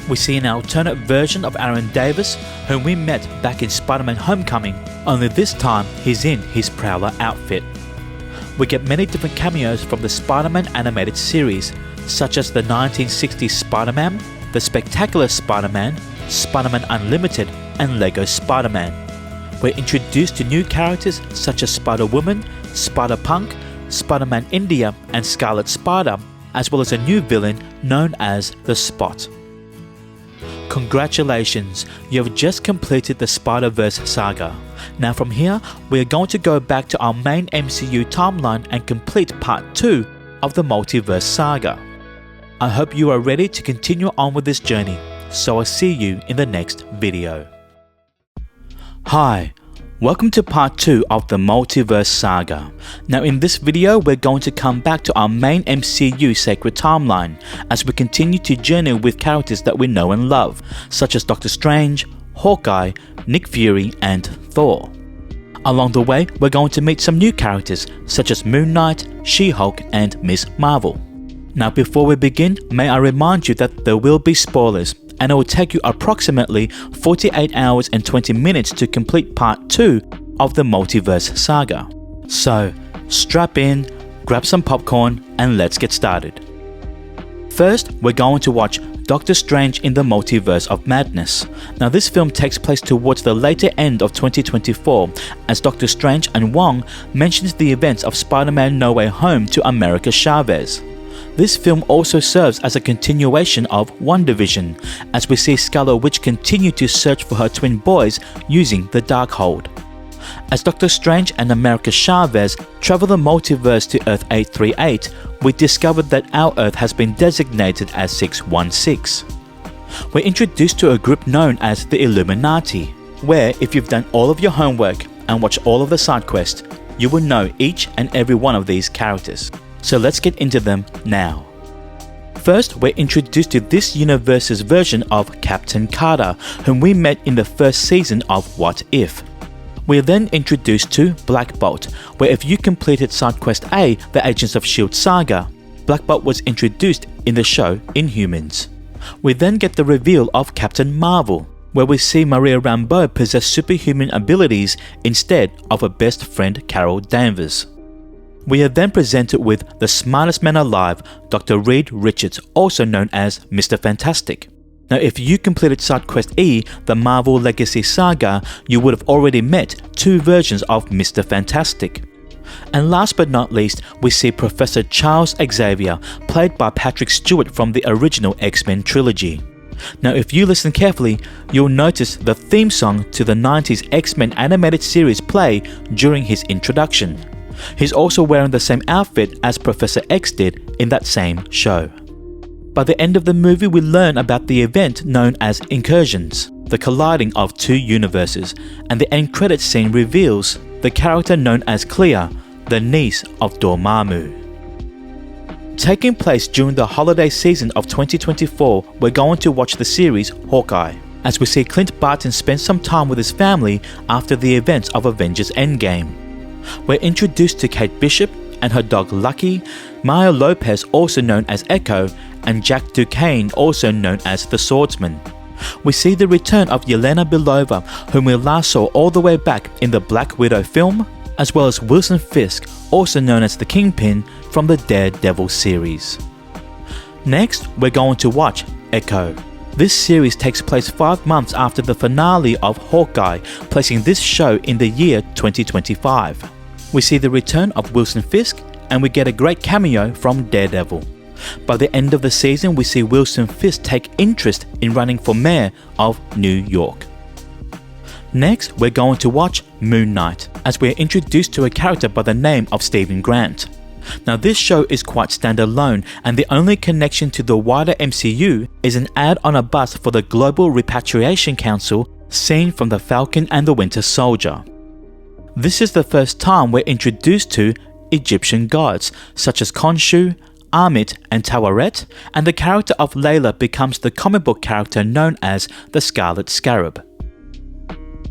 We see an alternate version of Aaron Davis, whom we met back in Spider-Man Homecoming, only this time he's in his Prowler outfit. We get many different cameos from the Spider-Man animated series, such as the 1960s Spider-Man, The Spectacular Spider-Man, Spider-Man Unlimited, and Lego Spider-Man. We're introduced to new characters such as Spider-Woman, Spider-Punk, Spider-Man India, and Scarlet Spider, as well as a new villain known as the Spot. Congratulations, you have just completed the Spider-Verse saga. Now from here, we are going to go back to our main MCU timeline and complete part 2 of the Multiverse Saga. I hope you are ready to continue on with this journey, so I'll see you in the next video. Hi, welcome to part 2 of the Multiverse Saga. Now in this video we're going to come back to our main MCU sacred timeline as we continue to journey with characters that we know and love, such as Doctor Strange, Hawkeye, Nick Fury and Thor. Along the way we're going to meet some new characters such as Moon Knight, She-Hulk and Ms. Marvel. Now before we begin, may I remind you that there will be spoilers, and it will take you approximately 48 hours and 20 minutes to complete part 2 of the Multiverse Saga. So, strap in, grab some popcorn, and let's get started. First, we're going to watch Doctor Strange in the Multiverse of Madness. Now this film takes place towards the later end of 2024 as Doctor Strange and Wong mentions the events of Spider-Man No Way Home to America Chavez. This film also serves as a continuation of WandaVision, as we see Scarlet Witch continue to search for her twin boys using the Darkhold. As Doctor Strange and America Chavez travel the multiverse to Earth 838, we discovered that our Earth has been designated as 616. We're introduced to a group known as the Illuminati, where if you've done all of your homework and watched all of the side quests, you will know each and every one of these characters. So let's get into them now. First, we're introduced to this universe's version of Captain Carter, whom we met in the first season of What If. We are then introduced to Black Bolt, where if you completed side quest A, the Agents of S.H.I.E.L.D. saga, Black Bolt was introduced in the show Inhumans. We then get the reveal of Captain Marvel, where we see Maria Rambeau possess superhuman abilities instead of her best friend Carol Danvers. We are then presented with the smartest man alive, Dr. Reed Richards, also known as Mr. Fantastic. Now if you completed side quest E, the Marvel Legacy Saga, you would have already met 2 versions of Mr. Fantastic. And last but not least, we see Professor Charles Xavier, played by Patrick Stewart from the original X-Men trilogy. Now if you listen carefully, you'll notice the theme song to the 90s X-Men animated series play during his introduction. He's also wearing the same outfit as Professor X did in that same show. By the end of the movie we learn about the event known as Incursions, the colliding of 2 universes, and the end credits scene reveals the character known as Clea, the niece of Dormammu. Taking place during the holiday season of 2024, we're going to watch the series Hawkeye, as we see Clint Barton spend some time with his family after the events of Avengers Endgame. We're introduced to Kate Bishop and her dog Lucky, Maya Lopez also known as Echo, and Jack Duquesne also known as the Swordsman. We see the return of Yelena Belova, whom we last saw all the way back in the Black Widow film, as well as Wilson Fisk, also known as the Kingpin from the Daredevil series. Next, we're going to watch Echo. This series takes place 5 months after the finale of Hawkeye, placing this show in the year 2025. We see the return of Wilson Fisk, and we get a great cameo from Daredevil. By the end of the season, we see Wilson Fisk take interest in running for mayor of New York. Next, we're going to watch Moon Knight, as we're introduced to a character by the name of Stephen Grant. Now this show is quite standalone, and the only connection to the wider MCU is an ad on a bus for the Global Repatriation Council seen from the Falcon and the Winter Soldier. This is the first time we're introduced to Egyptian gods such as Khonshu, Amit and Taweret, and the character of Layla becomes the comic book character known as the Scarlet Scarab.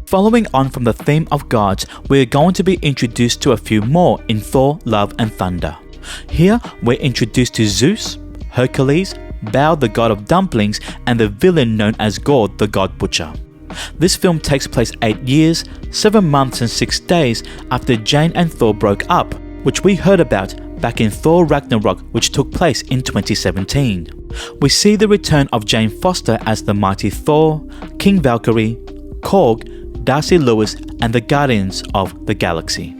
Following on from the theme of gods, we're going to be introduced to a few more in Thor, Love and Thunder. Here, we're introduced to Zeus, Hercules, Baal the god of dumplings, and the villain known as Gord the god butcher. This film takes place 8 years, 7 months and 6 days after Jane and Thor broke up, which we heard about back in Thor Ragnarok, which took place in 2017. We see the return of Jane Foster as the mighty Thor, King Valkyrie, Korg, Darcy Lewis and the Guardians of the Galaxy.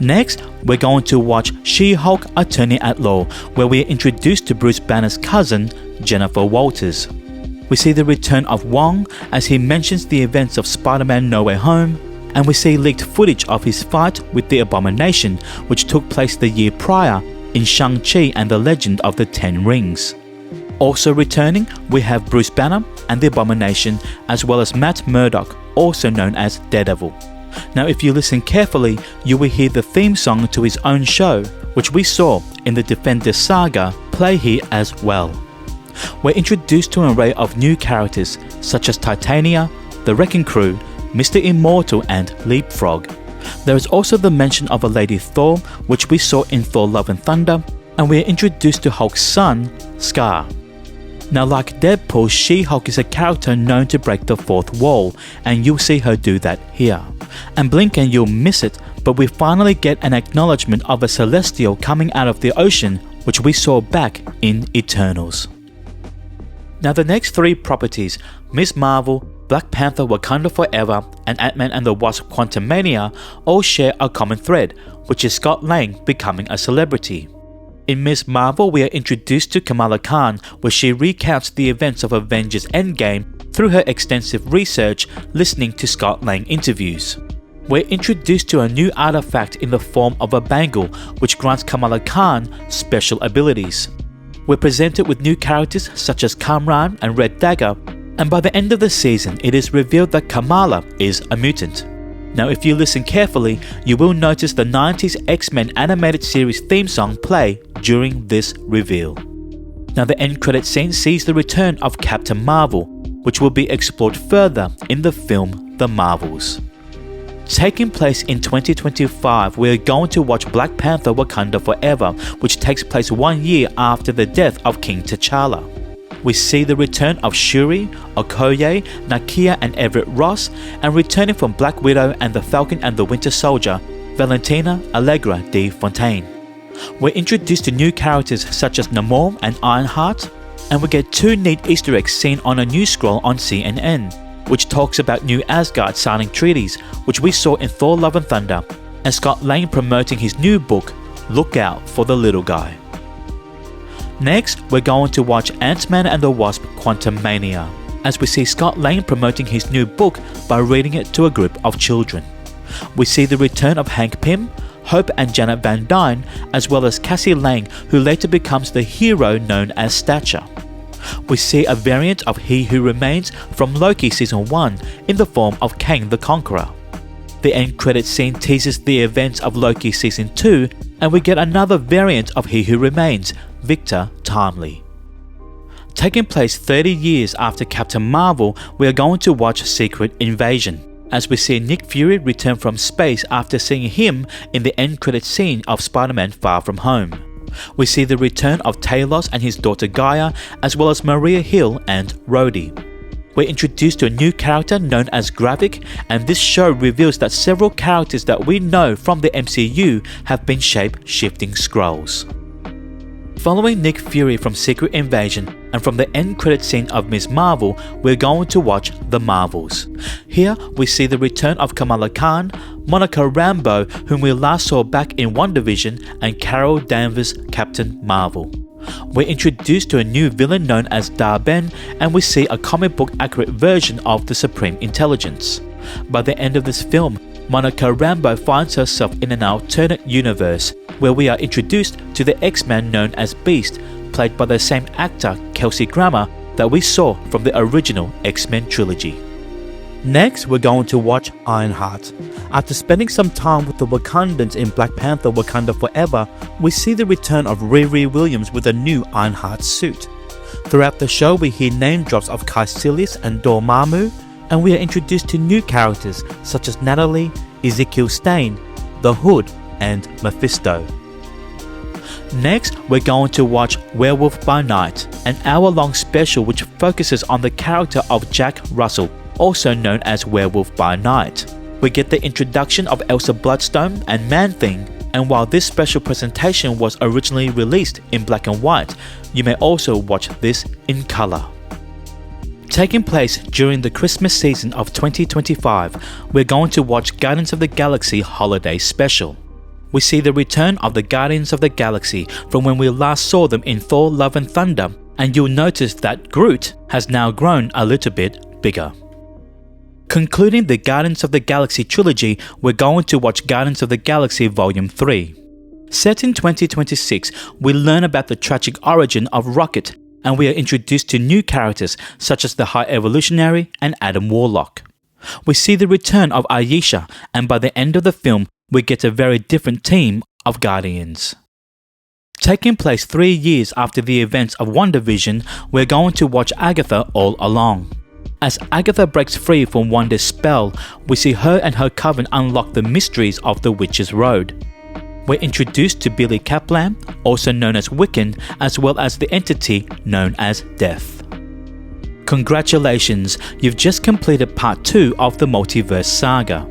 Next, we're going to watch She-Hulk Attorney at Law, where we are introduced to Bruce Banner's cousin, Jennifer Walters. We see the return of Wong as he mentions the events of Spider-Man No Way Home, and we see leaked footage of his fight with the Abomination, which took place the year prior in Shang-Chi and the Legend of the Ten Rings. Also returning, we have Bruce Banner and the Abomination, as well as Matt Murdock, also known as Daredevil. Now if you listen carefully, you will hear the theme song to his own show, which we saw in the Defenders Saga, play here as well. We're introduced to an array of new characters such as Titania, the Wrecking Crew, Mr. Immortal and Leapfrog. There is also the mention of a Lady Thor, which we saw in Thor Love and Thunder, and we are introduced to Hulk's son, Scar. Now like Deadpool, She-Hulk is a character known to break the fourth wall, and you'll see her do that here. And blink and you'll miss it, but we finally get an acknowledgement of a Celestial coming out of the ocean, which we saw back in Eternals. Now the next 3 properties, Ms. Marvel, Black Panther Wakanda Forever, and Ant-Man and the Wasp Quantumania all share a common thread, which is Scott Lang becoming a celebrity. In Ms. Marvel, we are introduced to Kamala Khan, where she recounts the events of Avengers Endgame through her extensive research, listening to Scott Lang interviews. We're introduced to a new artifact in the form of a bangle, which grants Kamala Khan special abilities. We're presented with new characters such as Kamran and Red Dagger, and by the end of the season, it is revealed that Kamala is a mutant. Now if you listen carefully, you will notice the 90s X-Men animated series theme song play during this reveal. Now the end credit scene sees the return of Captain Marvel, which will be explored further in the film The Marvels. Taking place in 2025, we are going to watch Black Panther Wakanda Forever, which takes place 1 year after the death of King T'Challa. We see the return of Shuri, Okoye, Nakia and Everett Ross, and returning from Black Widow and the Falcon and the Winter Soldier, Valentina Allegra de Fontaine. We're introduced to new characters such as Namor and Ironheart, and we get 2 neat Easter eggs seen on a news scroll on CNN, which talks about New Asgard signing treaties, which we saw in Thor Love and Thunder, and Scott Lang promoting his new book, Look Out for the Little Guy. Next, we're going to watch Ant-Man and the Wasp Quantumania, as we see Scott Lang promoting his new book by reading it to a group of children. We see the return of Hank Pym, Hope and Janet Van Dyne, as well as Cassie Lang, who later becomes the hero known as Stature. We see a variant of He Who Remains from Loki Season 1 in the form of Kang the Conqueror. The end credit scene teases the events of Loki Season 2, and we get another variant of He Who Remains, Victor Timely. Taking place 30 years after Captain Marvel, we are going to watch Secret Invasion, as we see Nick Fury return from space after seeing him in the end credit scene of Spider-Man Far From Home. We see the return of Talos and his daughter Gaia, as well as Maria Hill and Rhodey. We're introduced to a new character known as Gravik, and this show reveals that several characters that we know from the MCU have been shape-shifting Skrulls. Following Nick Fury from Secret Invasion and from the end credit scene of Ms. Marvel, we're going to watch The Marvels. Here we see the return of Kamala Khan, Monica Rambeau, whom we last saw back in WandaVision, and Carol Danvers, Captain Marvel. We're introduced to a new villain known as Dar-Ben, and we see a comic book accurate version of the Supreme Intelligence. By the end of this film, Monica Rambeau finds herself in an alternate universe where we are introduced to the X-Man known as Beast, played by the same actor Kelsey Grammer that we saw from the original X-Men trilogy. Next, we're going to watch Ironheart. After spending some time with the Wakandans in Black Panther Wakanda Forever, we see the return of Riri Williams with a new Ironheart suit. Throughout the show, we hear name drops of Kaecilius and Dormammu, and we are introduced to new characters such as Natalie, Ezekiel Stane, The Hood, and Mephisto. Next, we're going to watch Werewolf by Night, an hour-long special which focuses on the character of Jack Russell, also known as Werewolf by Night. We get the introduction of Elsa Bloodstone and Man-Thing, and while this special presentation was originally released in black and white, you may also watch this in colour. Taking place during the Christmas season of 2025, we're going to watch Guardians of the Galaxy Holiday Special. We see the return of the Guardians of the Galaxy from when we last saw them in Thor Love and Thunder, and you'll notice that Groot has now grown a little bit bigger. Concluding the Guardians of the Galaxy trilogy, we're going to watch Guardians of the Galaxy Volume 3. Set in 2026, we learn about the tragic origin of Rocket, and we are introduced to new characters such as the High Evolutionary and Adam Warlock. We see the return of Ayesha, and by the end of the film, we get a very different team of Guardians. Taking place 3 years after the events of WandaVision, we're going to watch Agatha All Along. As Agatha breaks free from Wanda's spell, we see her and her coven unlock the mysteries of the Witch's Road. We're introduced to Billy Kaplan, also known as Wiccan, as well as the entity known as Death. Congratulations, you've just completed part 2 of the Multiverse Saga.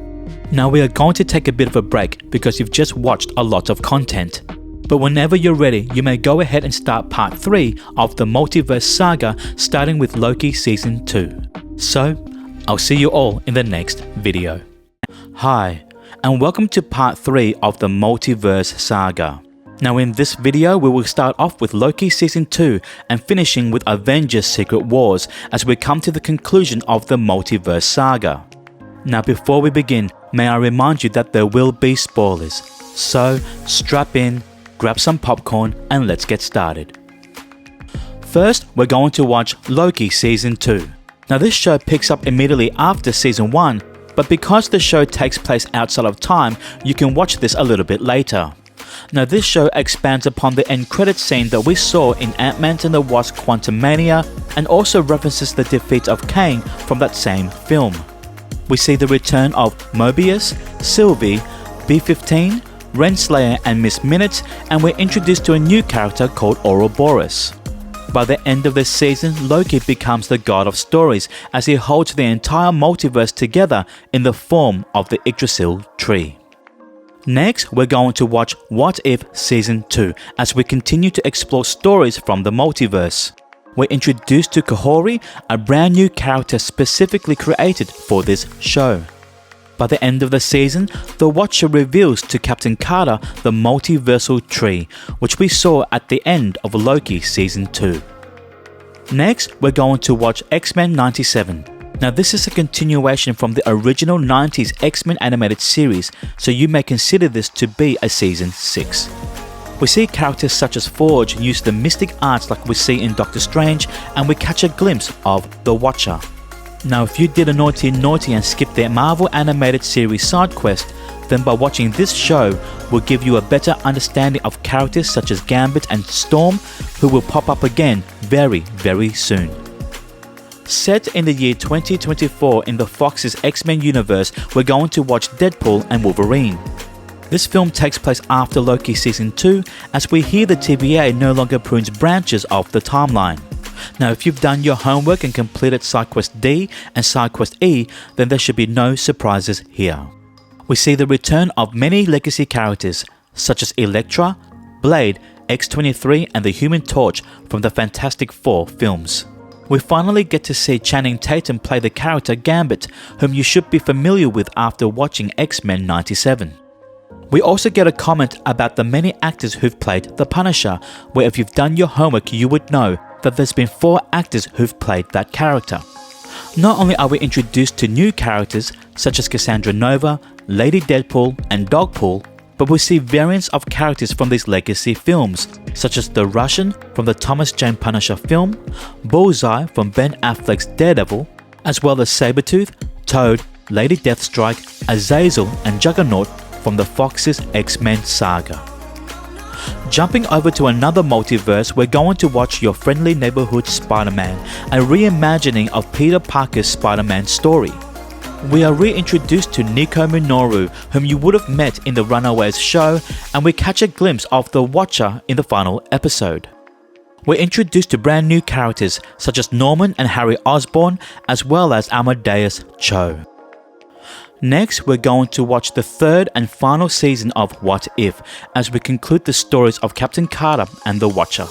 Now we are going to take a bit of a break because you've just watched a lot of content. But whenever you're ready, you may go ahead and start part 3 of the Multiverse Saga, starting with Loki Season 2. So, I'll see you all in the next video. Hi, and welcome to part 3 of the Multiverse Saga. Now in this video, we will start off with Loki Season 2 and finishing with Avengers Secret Wars as we come to the conclusion of the Multiverse Saga. Now before we begin, may I remind you that there will be spoilers. So, strap in, grab some popcorn, and let's get started. First, we're going to watch Loki Season 2. Now this show picks up immediately after Season 1, but because the show takes place outside of time, you can watch this a little bit later. Now this show expands upon the end credits scene that we saw in Ant-Man and the Wasp Quantumania, and also references the defeat of Kang from that same film. We see the return of Mobius, Sylvie, B-15, Renslayer and Miss Minutes, and we're introduced to a new character called Ouroboros. By the end of this season, Loki becomes the god of stories as he holds the entire multiverse together in the form of the Yggdrasil tree. Next, we're going to watch What If Season 2 as we continue to explore stories from the multiverse. We're introduced to Kahori, a brand new character specifically created for this show. By the end of the season, the Watcher reveals to Captain Carter the multiversal tree, which we saw at the end of Loki Season 2. Next, we're going to watch X-Men 97. Now this is a continuation from the original 90s X-Men animated series, so you may consider this to be a Season 6. We see characters such as Forge use the mystic arts like we see in Doctor Strange, and we catch a glimpse of the Watcher. Now if you did a naughty and skipped the Marvel animated series side quest, then by watching this show will give you a better understanding of characters such as Gambit and Storm, who will pop up again very, very soon. Set in the year 2024 in the Fox's X-Men universe, we're going to watch Deadpool and Wolverine. This film takes place after Loki Season 2 as we hear the TVA no longer prunes branches of the timeline. Now if you've done your homework and completed SideQuest D and SideQuest E, then there should be no surprises here. We see the return of many legacy characters such as Elektra, Blade, X-23 and the Human Torch from the Fantastic Four films. We finally get to see Channing Tatum play the character Gambit, whom you should be familiar with after watching X-Men 97. We also get a comment about the many actors who've played the Punisher, where if you've done your homework you would know that there's been 4 actors who've played that character. Not only are we introduced to new characters such as Cassandra Nova, Lady Deadpool, and Dogpool, but we see variants of characters from these legacy films, such as the Russian from the Thomas Jane Punisher film, Bullseye from Ben Affleck's Daredevil, as well as Sabretooth, Toad, Lady Deathstrike, Azazel, and Juggernaut from the Fox's X-Men saga. Jumping over to another multiverse, we're going to watch Your Friendly Neighborhood Spider-Man, a reimagining of Peter Parker's Spider-Man story. We are reintroduced to Nico Minoru, whom you would have met in the Runaways show, and we catch a glimpse of the Watcher in the final episode. We're introduced to brand new characters such as Norman and Harry Osborn, as well as Amadeus Cho. Next, we're going to watch the third and final season of What If, as we conclude the stories of Captain Carter and the Watcher.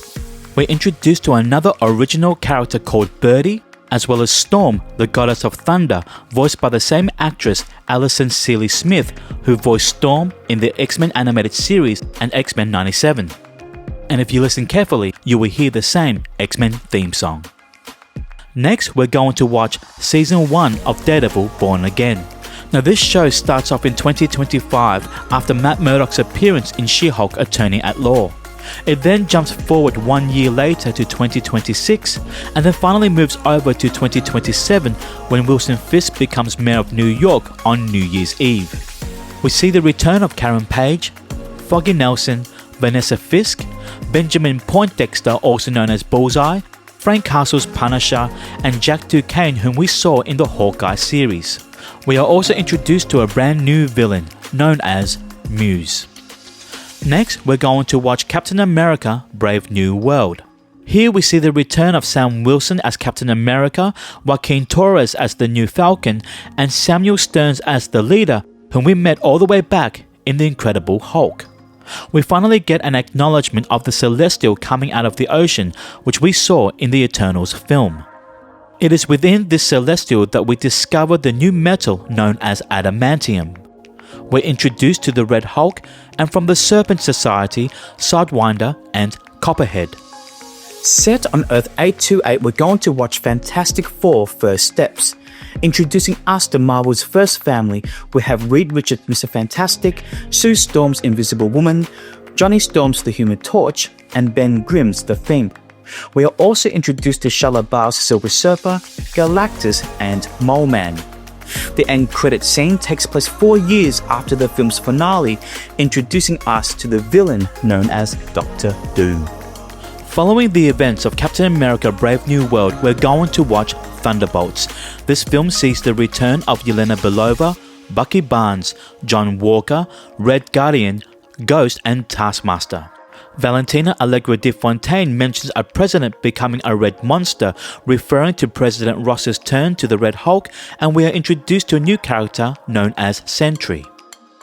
We're introduced to another original character called Birdie, as well as Storm, the Goddess of Thunder, voiced by the same actress Alison Seeley Smith, who voiced Storm in the X-Men animated series and X-Men 97. And if you listen carefully, you will hear the same X-Men theme song. Next, we're going to watch Season 1 of Daredevil Born Again. Now, this show starts off in 2025 after Matt Murdock's appearance in She-Hulk Attorney at Law. It then jumps forward 1 year later to 2026 and then finally moves over to 2027 when Wilson Fisk becomes Mayor of New York on New Year's Eve. We see the return of Karen Page, Foggy Nelson, Vanessa Fisk, Benjamin Poindexter, also known as Bullseye, Frank Castle's Punisher, and Jack Duquesne, whom we saw in the Hawkeye series. We are also introduced to a brand new villain known as Muse. Next, we're going to watch Captain America Brave New World. Here we see the return of Sam Wilson as Captain America, Joaquin Torres as the new Falcon, and Samuel Stearns as the leader, whom we met all the way back in The Incredible Hulk. We finally get an acknowledgement of the Celestial coming out of the ocean, which we saw in the Eternals film. It is within this Celestial that we discover the new metal known as adamantium. We're introduced to the Red Hulk, and from the Serpent Society, Sidewinder and Copperhead. Set on Earth 828, we're going to watch Fantastic Four First Steps. Introducing us to Marvel's first family, we have Reed Richards' Mr. Fantastic, Sue Storm's Invisible Woman, Johnny Storm's The Human Torch, and Ben Grimm's The Thing. We are also introduced to Shalabar's Silver Surfer, Galactus, and Mole Man. The end credit scene takes place 4 years after the film's finale, introducing us to the villain known as Doctor Doom. Following the events of Captain America Brave New World, we're going to watch Thunderbolts. This film sees the return of Yelena Belova, Bucky Barnes, John Walker, Red Guardian, Ghost, and Taskmaster. Valentina Allegra de Fontaine mentions a president becoming a red monster, referring to President Ross's turn to the Red Hulk, and we are introduced to a new character known as Sentry.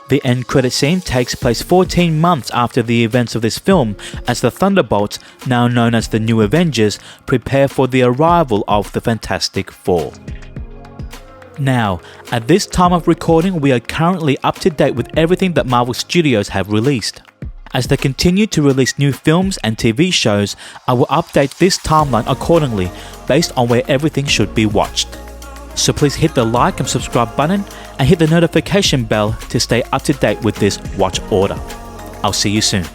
The end credit scene takes place 14 months after the events of this film, as the Thunderbolts, now known as the New Avengers, prepare for the arrival of the Fantastic Four. Now, at this time of recording, we are currently up to date with everything that Marvel Studios have released. As they continue to release new films and TV shows, I will update this timeline accordingly based on where everything should be watched. So please hit the like and subscribe button and hit the notification bell to stay up to date with this watch order. I'll see you soon.